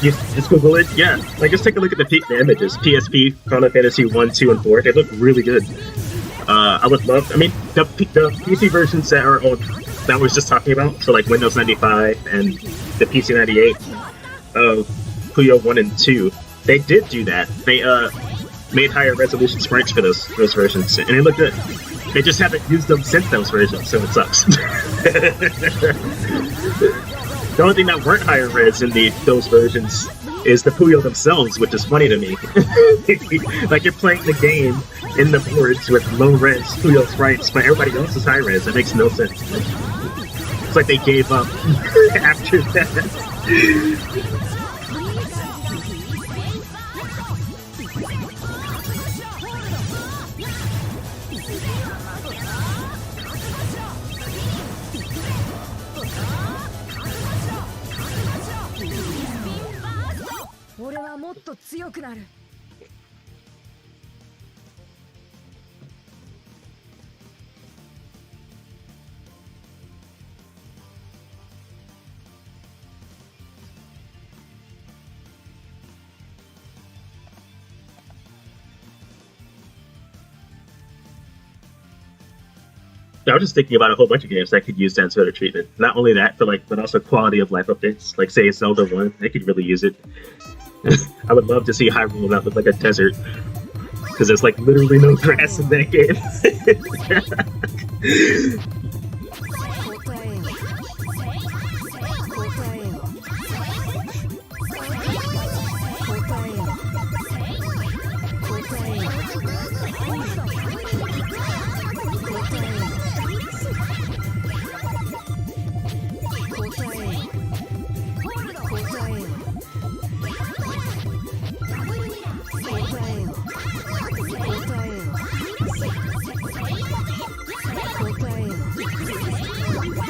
Just Google it. Yeah, like just take a look at the images. PSP, Final Fantasy 1, 2, and 4. They look really good. I would love. I mean, the PC versions that are on that I was just talking about, so like Windows 95 and the PC 98 of Puyo 1 and 2, they did do that. They made higher resolution sprites for those versions, and they look good. They just haven't used them since those versions, so it sucks. The only thing that weren't higher res in those versions is the Puyo themselves, which is funny to me. Like, you're playing the game in the boards with low-res Puyo sprites, but everybody else is high-res. That makes no sense. It's like they gave up after that. 俺はもっと強くなる。I was just thinking about a whole bunch of games that could use that sort of treatment. Not only that, but also quality of life updates. Like, say, Zelda 1, they could really use it. I would love to see Hyrule not look like a desert, because there's like literally no grass in that game.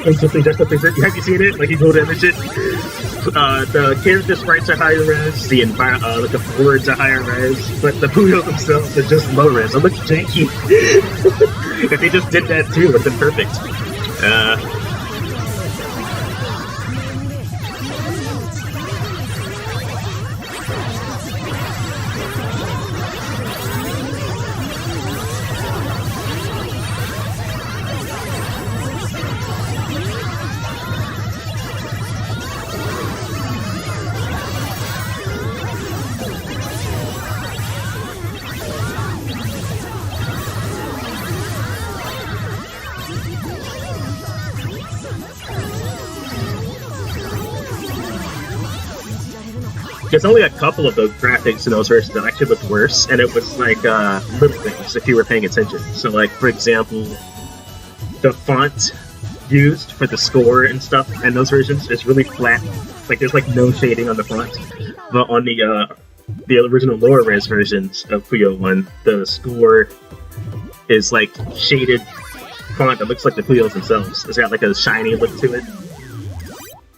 Have you seen it? Like, you go to image it. The character sprites are higher res, the boards are higher res, but the Puyo themselves are just low res. It looks janky. If they just did that too, it would have been perfect. There's only a couple of the graphics in those versions that actually looked worse, and it was like little things if you were paying attention. So, like, for example, the font used for the score and stuff in those versions is really flat. Like, there's like no shading on the font. But on the original lower res versions of Puyo 1, the score is like shaded font that looks like the Puyos themselves. It's got like a shiny look to it.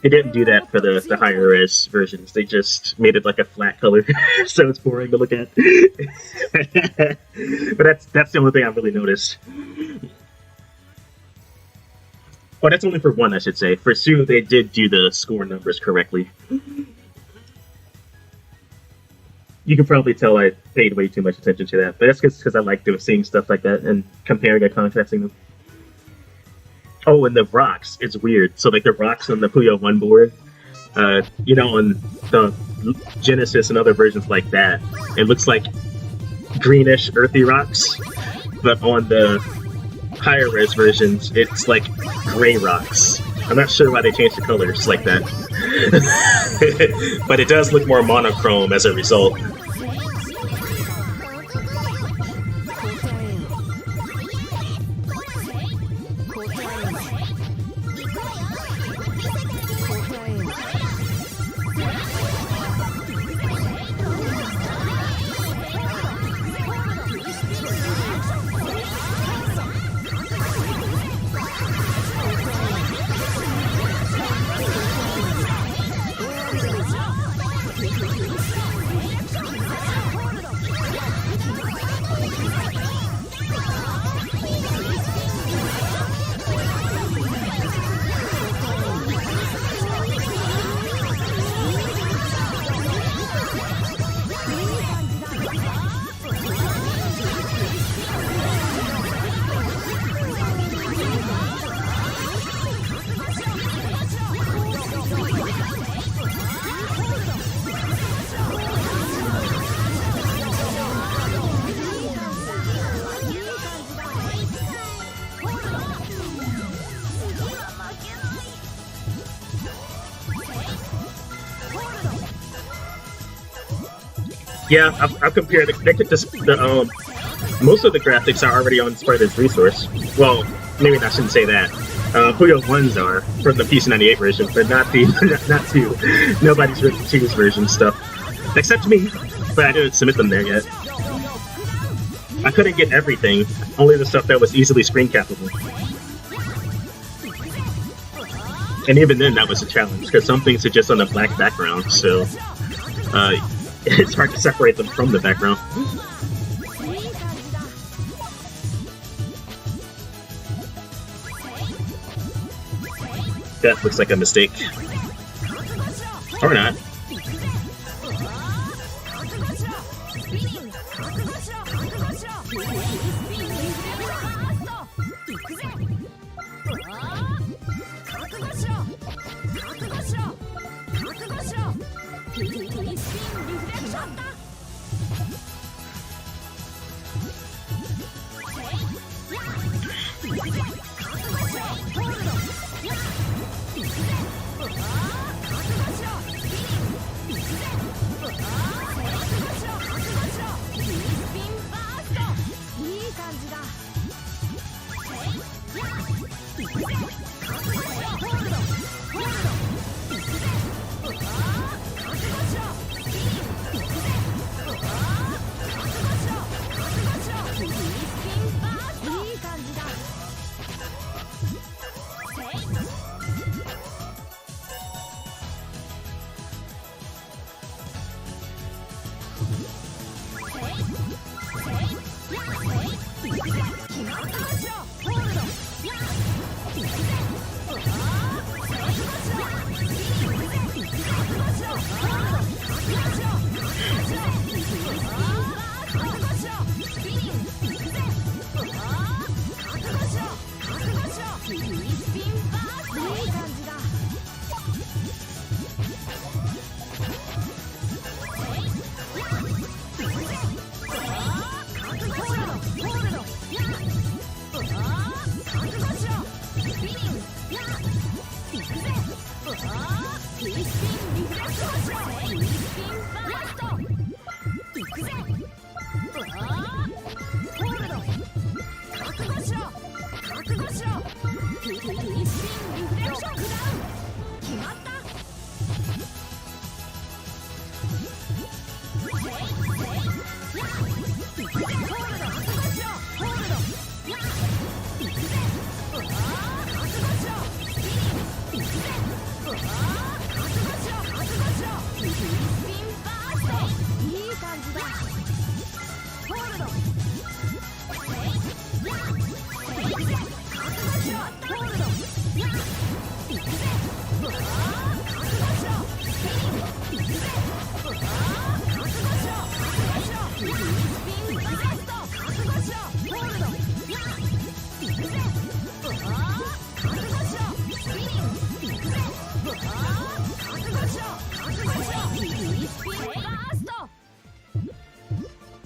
They didn't do that for the higher res versions. They just made it like a flat color, so it's boring to look at. But that's the only thing I've really noticed. Oh, that's only for 1, I should say. For 2, they did do the score numbers correctly. You can probably tell I paid way too much attention to that, but that's because I like seeing stuff like that and comparing and contrasting them. Oh, and the rocks, it's weird. So, like, the rocks on the Puyo 1 board, you know, on the Genesis and other versions like that, it looks like greenish, earthy rocks. But on the higher res versions, it's like gray rocks. I'm not sure why they changed the colors like that. But it does look more monochrome as a result. Yeah, I've compared it. Most of the graphics are already on Sparta's resource. Well, maybe I shouldn't say that. Puyo ones are from the PC98 version, but not the not two. Nobody's written two's version stuff, except me. But I didn't submit them there yet. I couldn't get everything, only the stuff that was easily screen capable. And even then, that was a challenge because some things are just on a black background, so it's hard to separate them from the background. That looks like a mistake. Or not.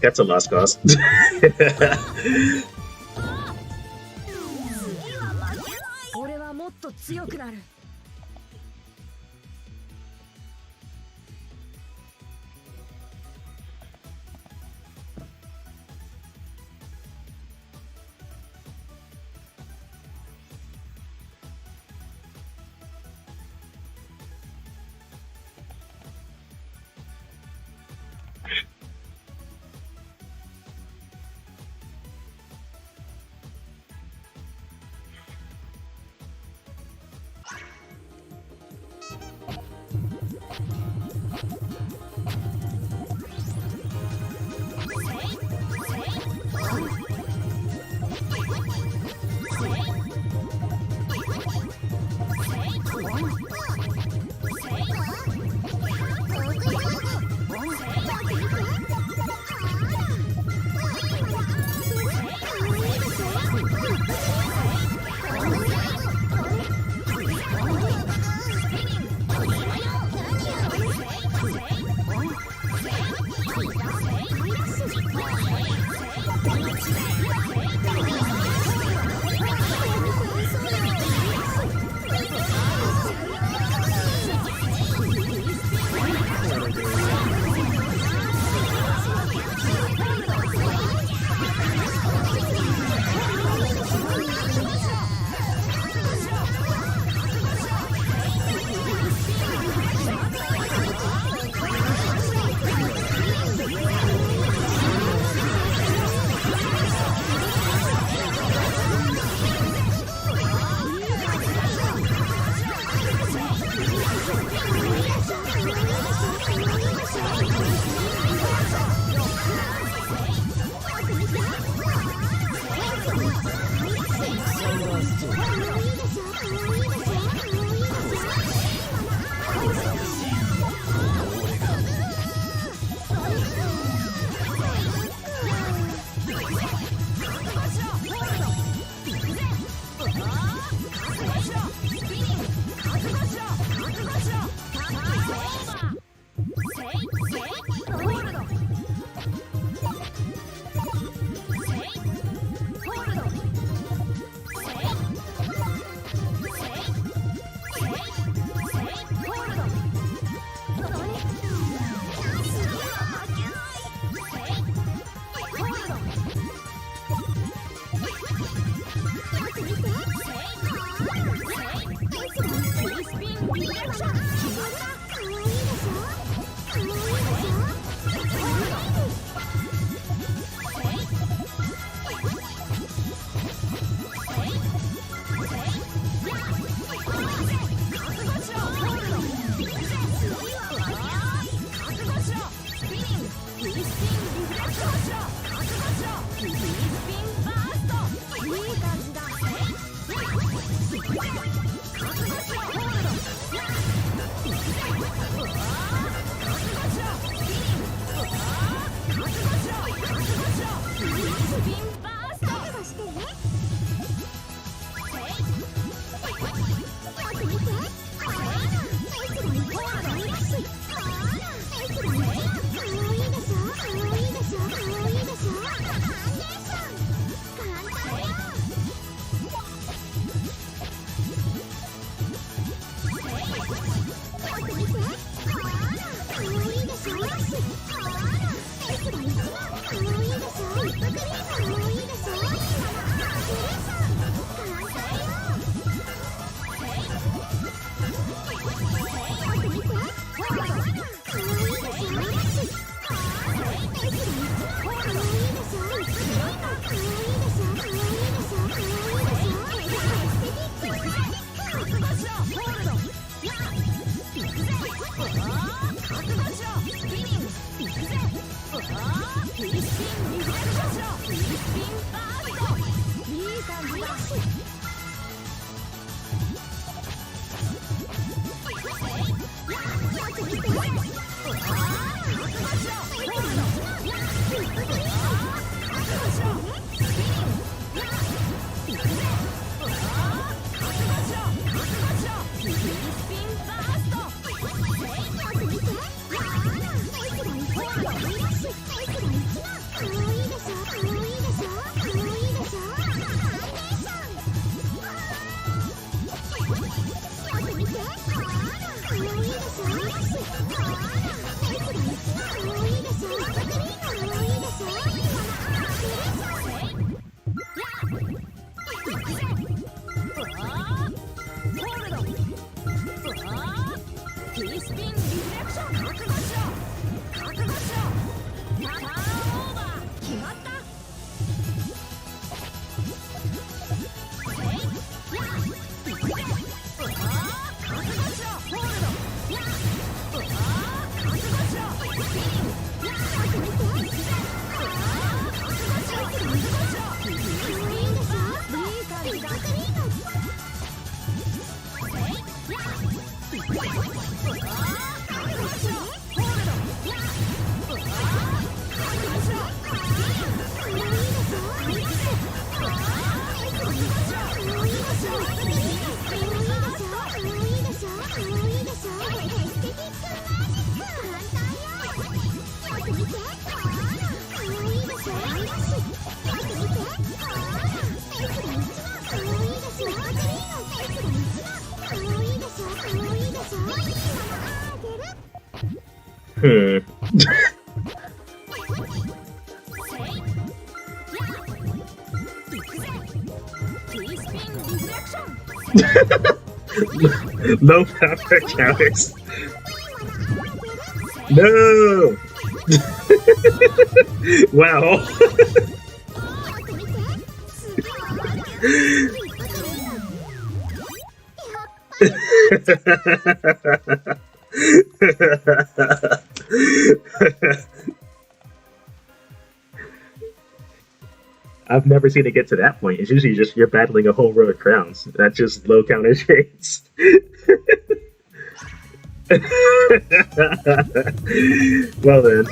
That's a lost cause. 俺はもっと強くなる。Low power counters. No! Wow. I've never seen it get to that point. It's usually just you're battling a whole row of crowns. That's just low counter trades. Well then.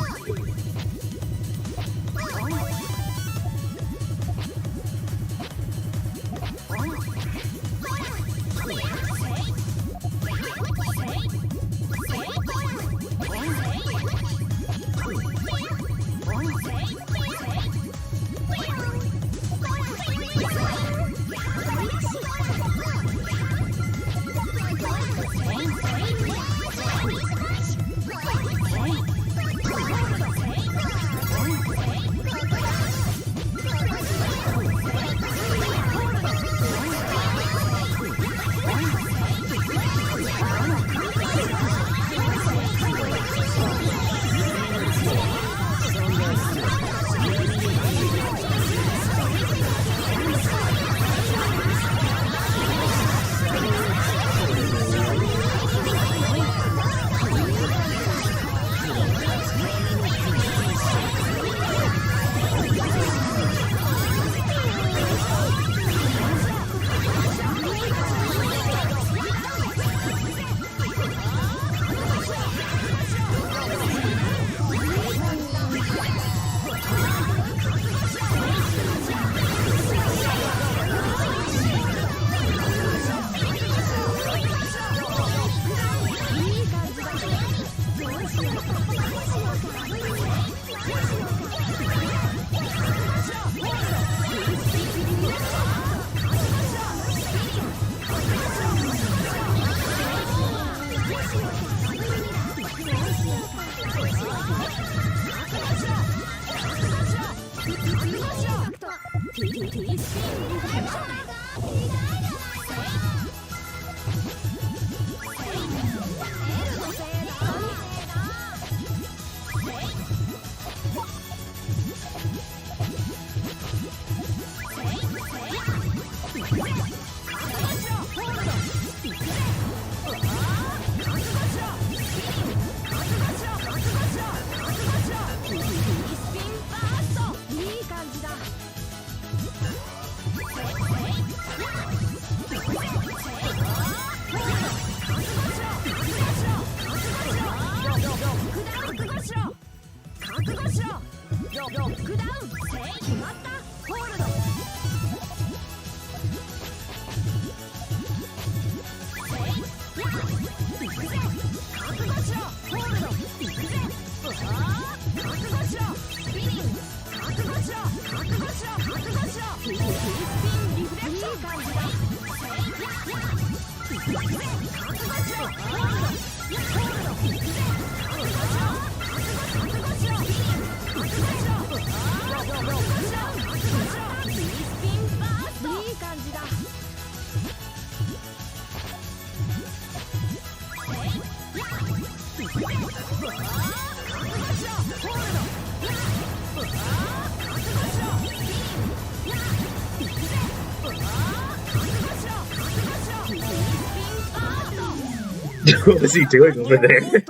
What was he doing over there?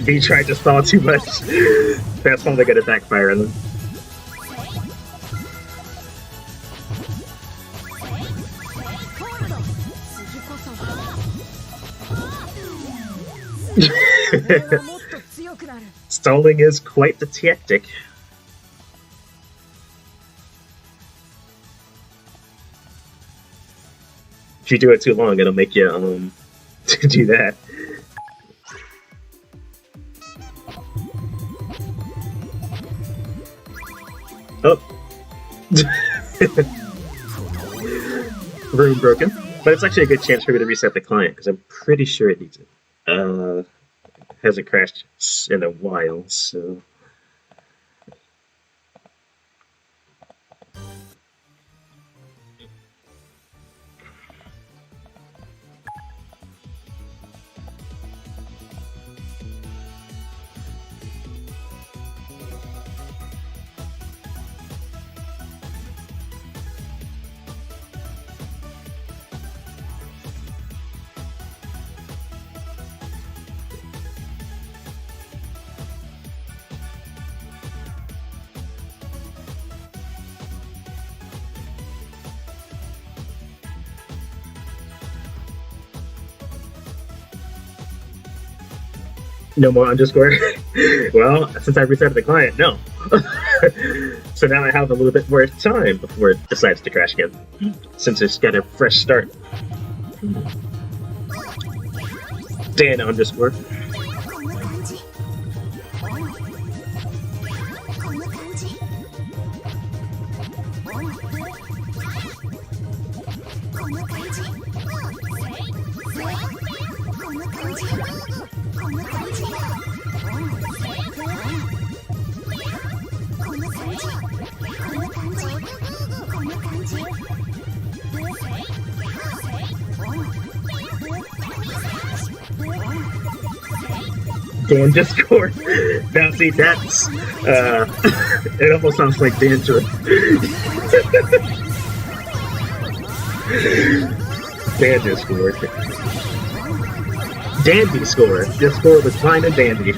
He tried to stall too much. That's probably gonna backfire on them. Stalling is quite the tactic. If you do it too long, it'll make you do that. Oh. Room broken. But it's actually a good chance for me to reset the client, because I'm pretty sure it needs it. Hasn't crashed in a while, so... No more underscore? Well, since I resetted the client, no. So now I have a little bit more time before it decides to crash again, since it's got a fresh start. Dan underscore. Dan Discord. Now, see, that's it almost sounds like Dantra. Dan Discord. Dandy score. This score was fine and dandy.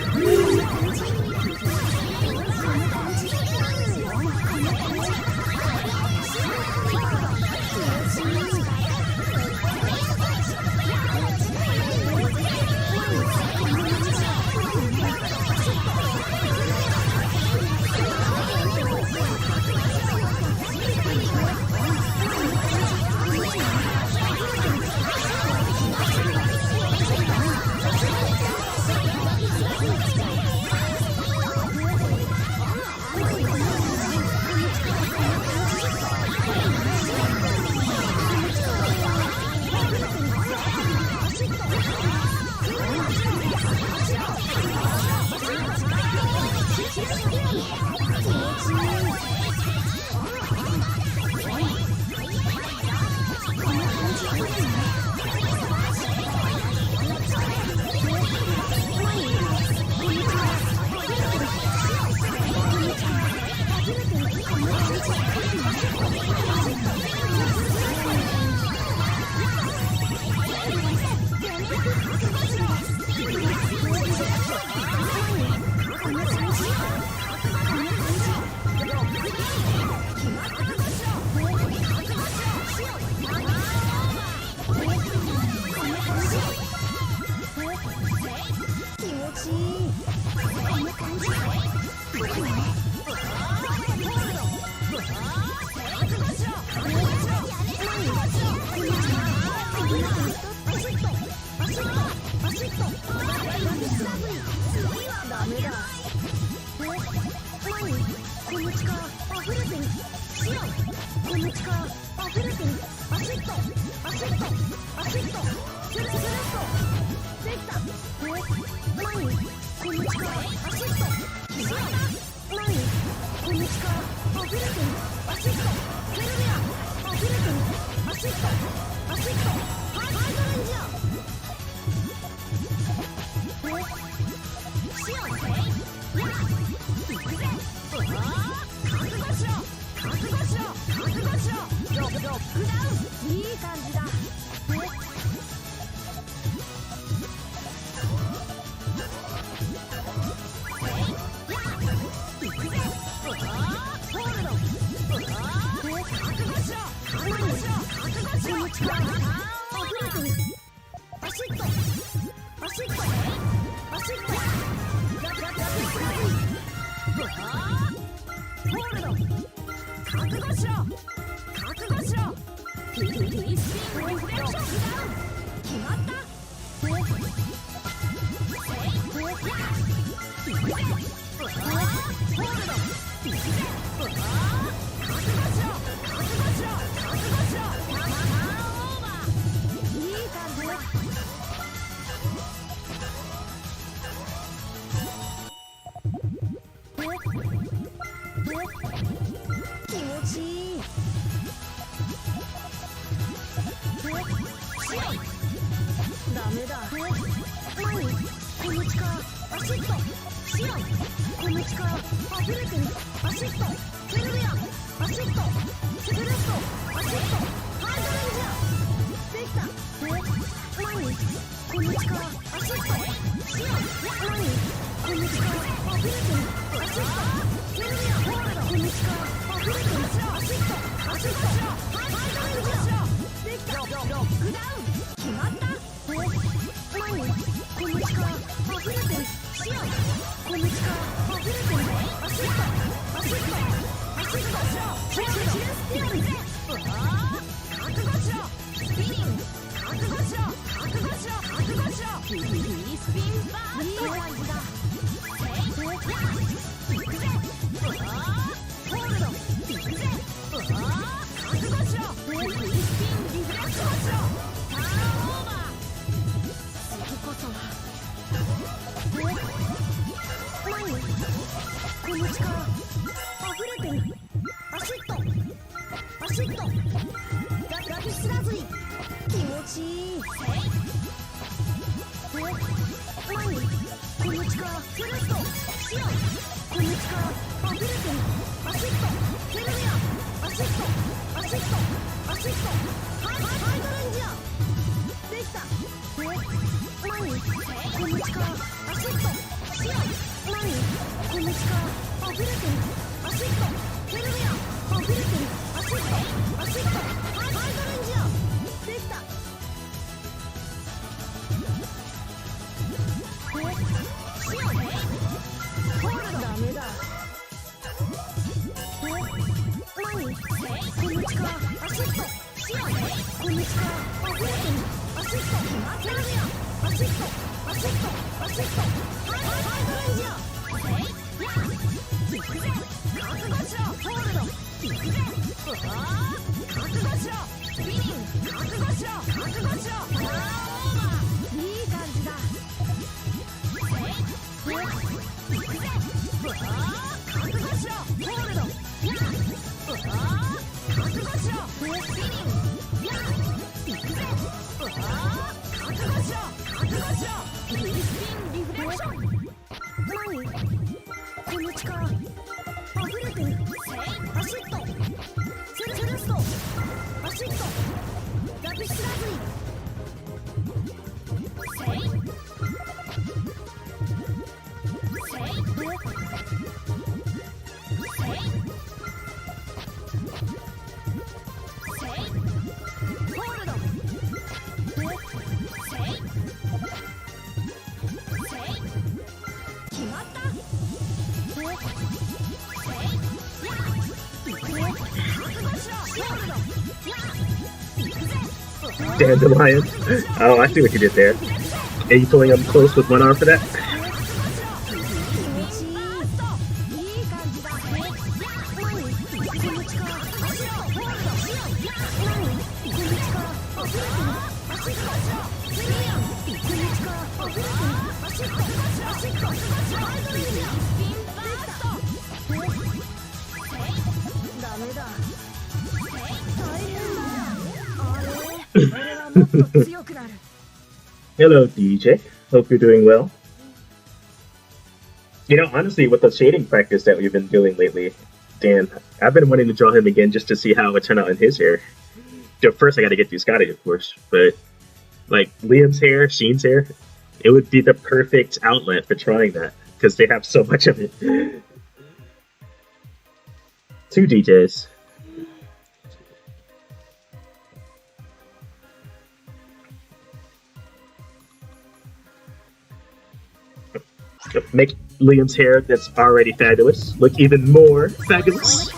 Dandelion. Oh, I see what you did there. Are you pulling up close with one arm for that? Hello, DJ. Hope you're doing well. You know, honestly, with the shading practice that we've been doing lately, Dan, I've been wanting to draw him again just to see how it would turn out in his hair. First, I got to get through Scotty, of course, but like Liam's hair, Sheen's hair, it would be the perfect outlet for trying that because they have so much of it. 2 DJs. Make Liam's hair that's already fabulous look even more fabulous.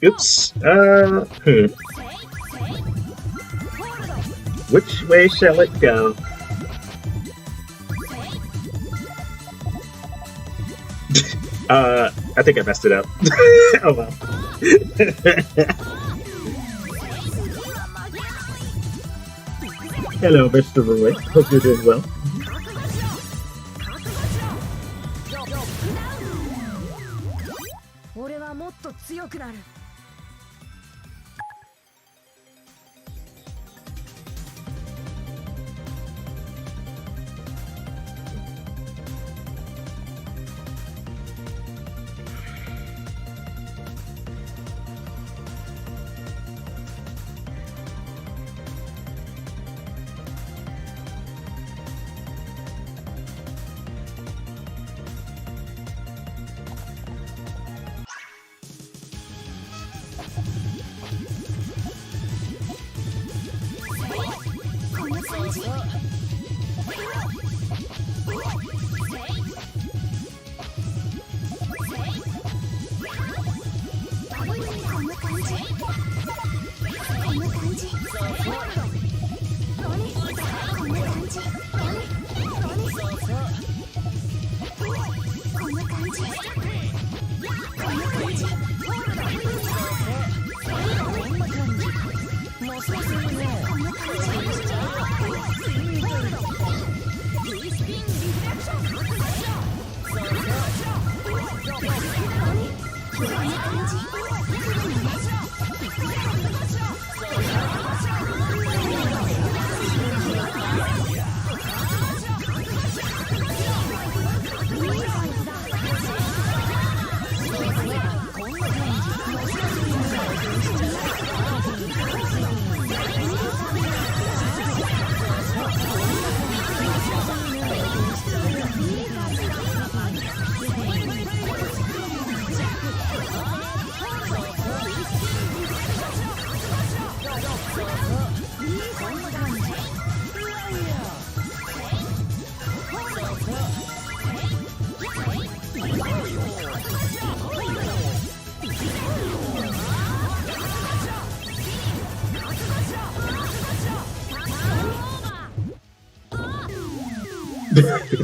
Oops. Which way shall it go? I think I messed it up. Oh well. Hello, Mr. Roy. Hope you're doing well.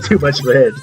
Too much red.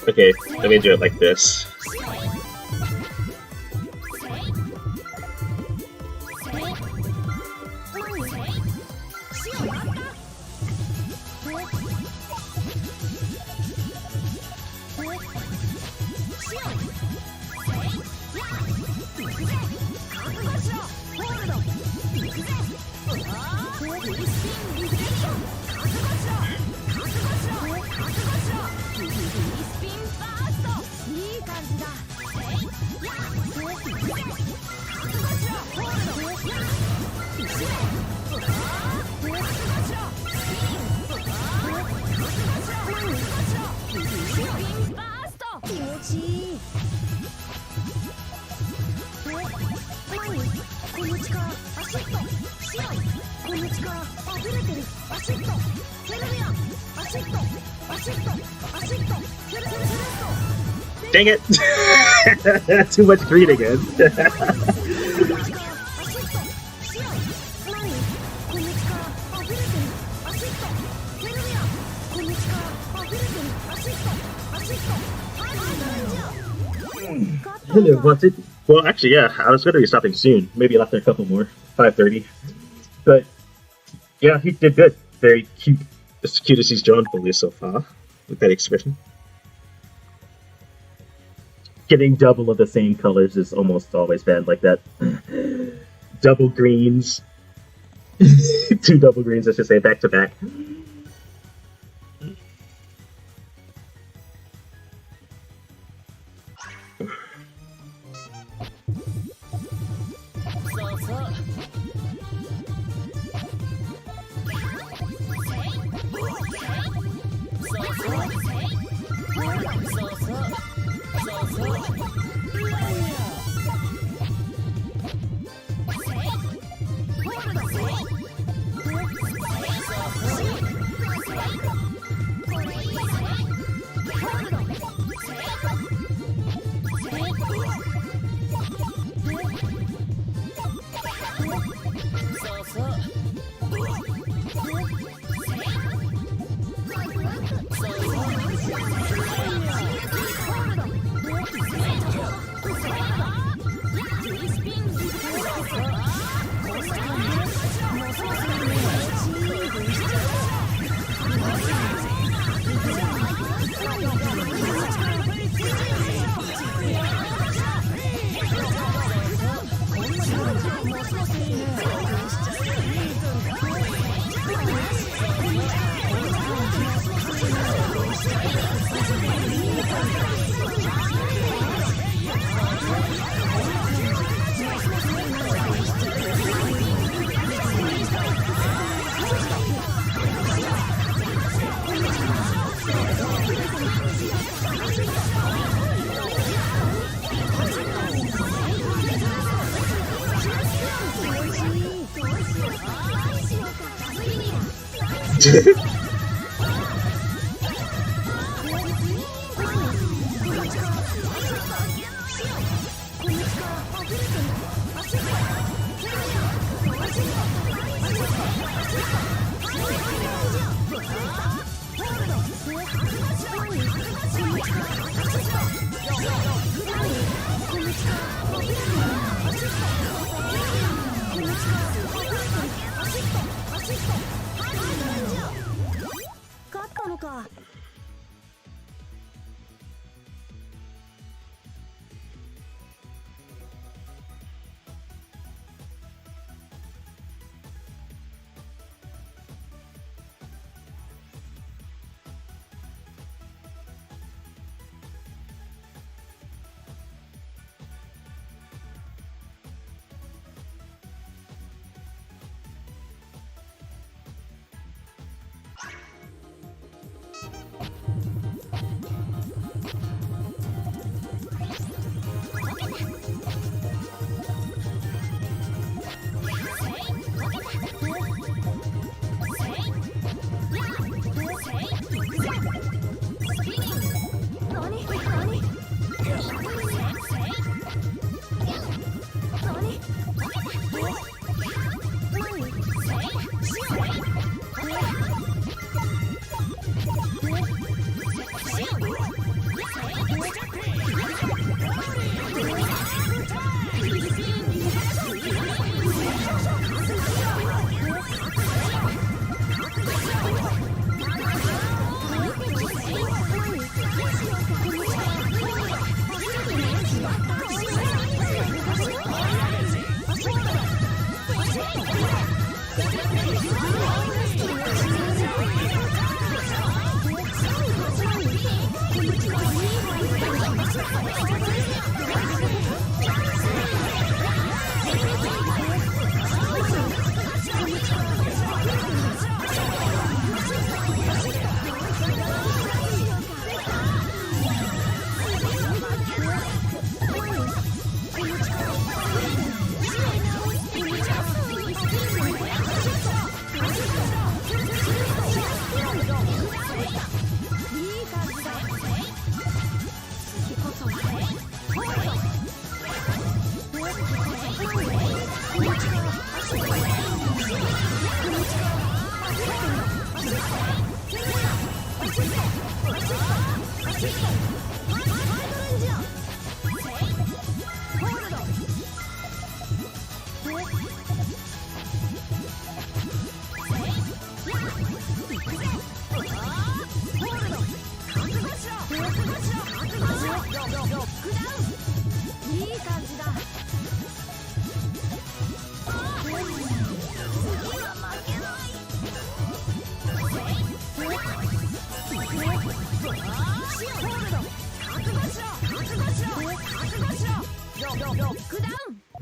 Okay, let me do it like this. Dang it! Too much green again. Hello, what's it? Well, actually, yeah, I was going to be stopping soon. Maybe after a couple more, 5:30. But yeah, he did good. Very cute. It's the cutest he's drawn for you so far, with that expression. Getting double of the same colors is almost always bad like that. Double greens. 2 double greens, let's just say, back to back.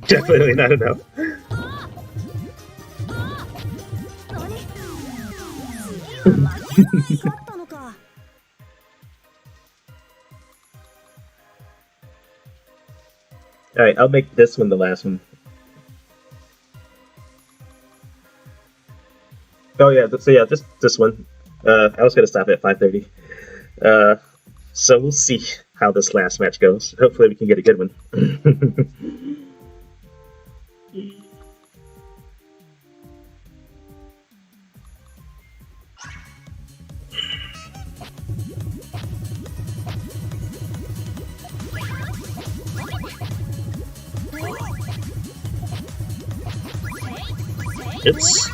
Definitely not enough. Alright, I'll make this one the last one. Oh yeah, so yeah, just this one. I was gonna stop at 5:30. So we'll see how this last match goes. Hopefully we can get a good one. It's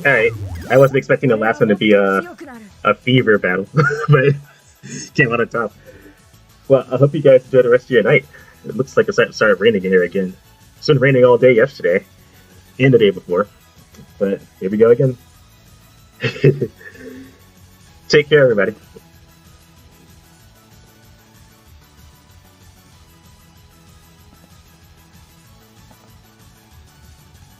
Alright, I wasn't expecting the last one to be a fever battle, but came out on top. Well, I hope you guys enjoy the rest of your night. It looks like it started raining in here again. It's been raining all day yesterday, and the day before, but here we go again. Take care, everybody.